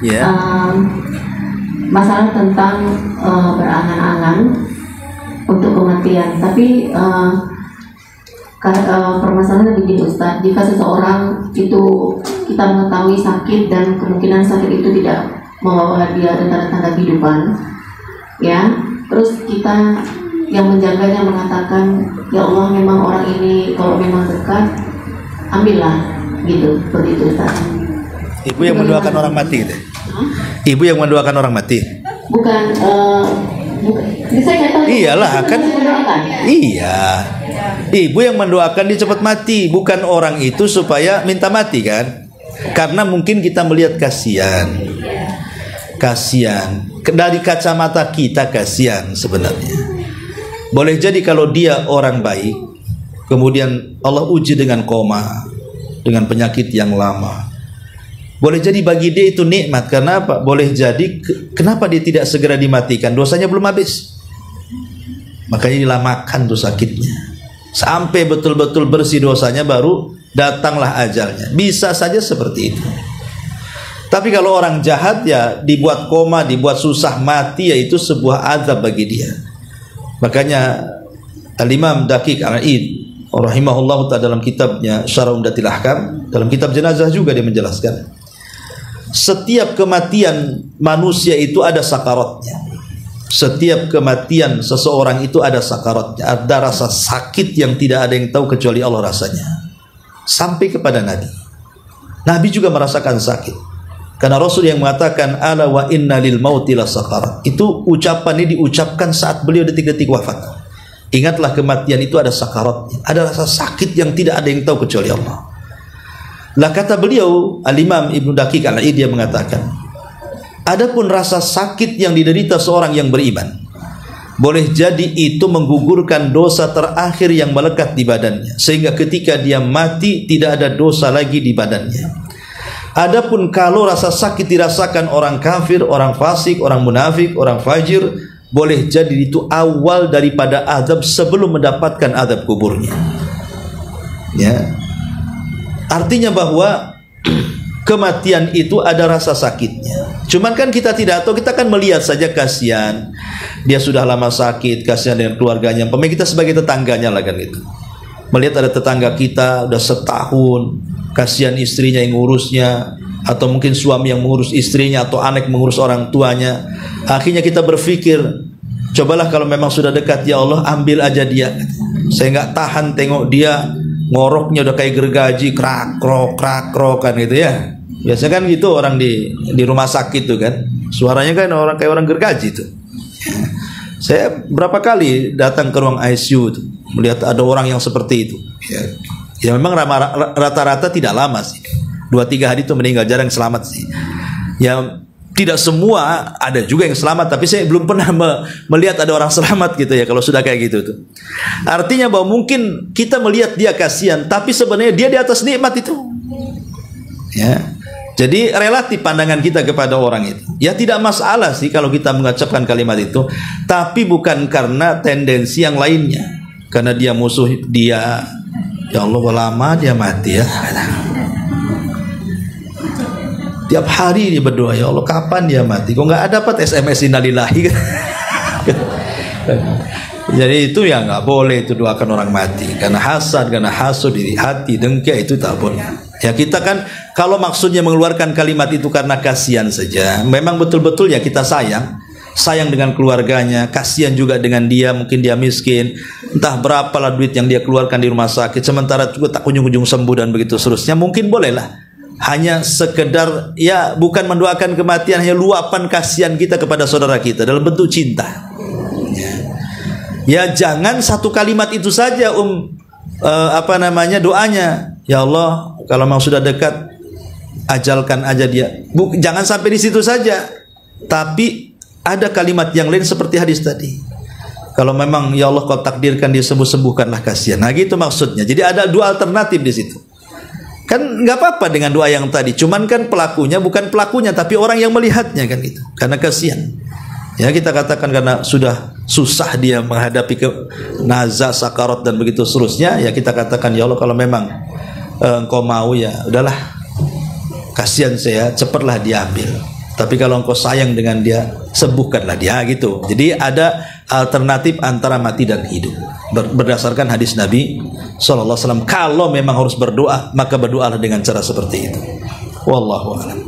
Ya. Masalah tentang berangan-angan untuk kematian. Tapi permasalahannya begini Ustaz. Jika seseorang itu kita mengetahui sakit dan kemungkinan sakit itu tidak membawa dia tanda-tanda kehidupan, ya. Terus kita yang menjaganya mengatakan, ya Allah, memang orang ini kalau memang dekat, ambillah, gitu, seperti itu Ustaz. Ibu yang mendoakan orang mati gitu? Ibu yang mendoakan orang mati? Bukan, saya nggak tahu. Iyalah kan? Iya. Ibu yang mendoakan dia cepat mati, bukan orang itu supaya minta mati kan? Karena mungkin kita melihat kasihan. Kasihan. Dari kacamata kita kasihan sebenarnya. Boleh jadi kalau dia orang baik, kemudian Allah uji dengan koma, dengan penyakit yang lama. Boleh jadi bagi dia itu nikmat. Karena apa? Boleh jadi kenapa dia tidak segera dimatikan? Dosanya belum habis. Makanya dilamakan tuh sakitnya. Sampai betul-betul bersih dosanya baru datanglah ajalnya. Bisa saja seperti itu. Tapi kalau orang jahat ya dibuat koma, dibuat susah mati, ya itu sebuah azab bagi dia. Makanya Al-Imam Daqiq Al-Id rahimahullah ta'ala dalam kitabnya Syarah Umdatil Ahkam, dalam kitab jenazah juga dia menjelaskan, setiap kematian manusia itu ada sakaratnya. Setiap kematian seseorang itu ada sakaratnya. Ada rasa sakit yang tidak ada yang tahu kecuali Allah rasanya. Sampai kepada Nabi. Nabi juga merasakan sakit. Karena Rasul yang mengatakan ala wa inna lil mauti lasakarat, itu ucapan ini diucapkan saat beliau detik-detik wafat. Ingatlah kematian itu ada sakaratnya, ada rasa sakit yang tidak ada yang tahu kecuali Allah. Lah kata beliau Al-Imam Ibnu Daqiq Al-Id, dia mengatakan, adapun rasa sakit yang diderita seorang yang beriman, boleh jadi itu menggugurkan dosa terakhir yang melekat di badannya, sehingga ketika dia mati tidak ada dosa lagi di badannya. Adapun kalau rasa sakit dirasakan orang kafir, orang fasik, orang munafik, orang fajir, boleh jadi itu awal daripada azab sebelum mendapatkan azab kuburnya. Ya. Artinya bahwa kematian itu ada rasa sakitnya. Cuman kan kita tidak tahu, kita kan melihat saja kasihan. Dia sudah lama sakit, kasihan dengan keluarganya. Pemain kita sebagai tetangganya lah kan itu. Melihat ada tetangga kita udah setahun, kasihan istrinya yang ngurusnya, atau mungkin suami yang mengurus istrinya, atau anak mengurus orang tuanya. Akhirnya kita berpikir, cobalah kalau memang sudah dekat, ya Allah ambil aja dia. Saya nggak tahan tengok dia ngoroknya udah kayak gergaji, krak-krok kan gitu ya. Biasa kan gitu orang di rumah sakit tuh kan, suaranya kan orang kayak orang gergaji tuh. Saya berapa kali datang ke ruang ICU tuh, melihat ada orang yang seperti itu. Ya memang rata-rata tidak lama sih, 2-3 hari itu meninggal, jarang selamat sih. Ya tidak semua, ada juga yang selamat, tapi saya belum pernah melihat ada orang selamat gitu ya kalau sudah kayak gitu tuh. Artinya bahwa mungkin kita melihat dia kasihan, tapi sebenarnya dia di atas nikmat itu. Ya. Jadi relatif pandangan kita kepada orang itu. Ya tidak masalah sih kalau kita mengucapkan kalimat itu, tapi bukan karena tendensi yang lainnya. Karena dia musuh dia, ya Allah lama dia mati ya. Tiap hari dia berdoa, ya Allah kapan dia mati? Kok nggak dapat SMS innalillahi? Jadi itu ya nggak boleh itu doakan orang mati. Karena hasad, karena hasud di hati, dengki, itu tak boleh. Ya kita kan kalau maksudnya mengeluarkan kalimat itu karena kasihan saja, memang betul-betul ya kita sayang dengan keluarganya, kasihan juga dengan dia, mungkin dia miskin, entah berapalah duit yang dia keluarkan di rumah sakit, sementara juga tak kunjung-kunjung sembuh dan begitu seterusnya, mungkin bolehlah. Hanya sekedar ya bukan mendoakan kematian, hanya luapan kasihan kita kepada saudara kita dalam bentuk cinta. Ya jangan satu kalimat itu saja doanya, ya Allah kalau memang sudah dekat ajalkan aja dia. Jangan sampai di situ saja, tapi ada kalimat yang lain seperti hadis tadi. Kalau memang ya Allah kau takdirkan dia sembuhkanlah kasihan. Nah gitu maksudnya. Jadi ada dua alternatif di situ. Kan nggak apa-apa dengan doa yang tadi, cuman kan pelakunya bukan pelakunya tapi orang yang melihatnya kan gitu, karena kasihan. Ya kita katakan karena sudah susah dia menghadapi nazar, sakarat dan begitu seterusnya, ya kita katakan ya Allah kalau memang engkau mau ya udahlah, kasihan saya, cepatlah diambil. Tapi kalau engkau sayang dengan dia, sembuhkanlah dia gitu. Jadi ada alternatif antara mati dan hidup berdasarkan hadis Nabi SAW. Kalau memang harus berdoa, maka berdoalah dengan cara seperti itu. Wallahu a'lam.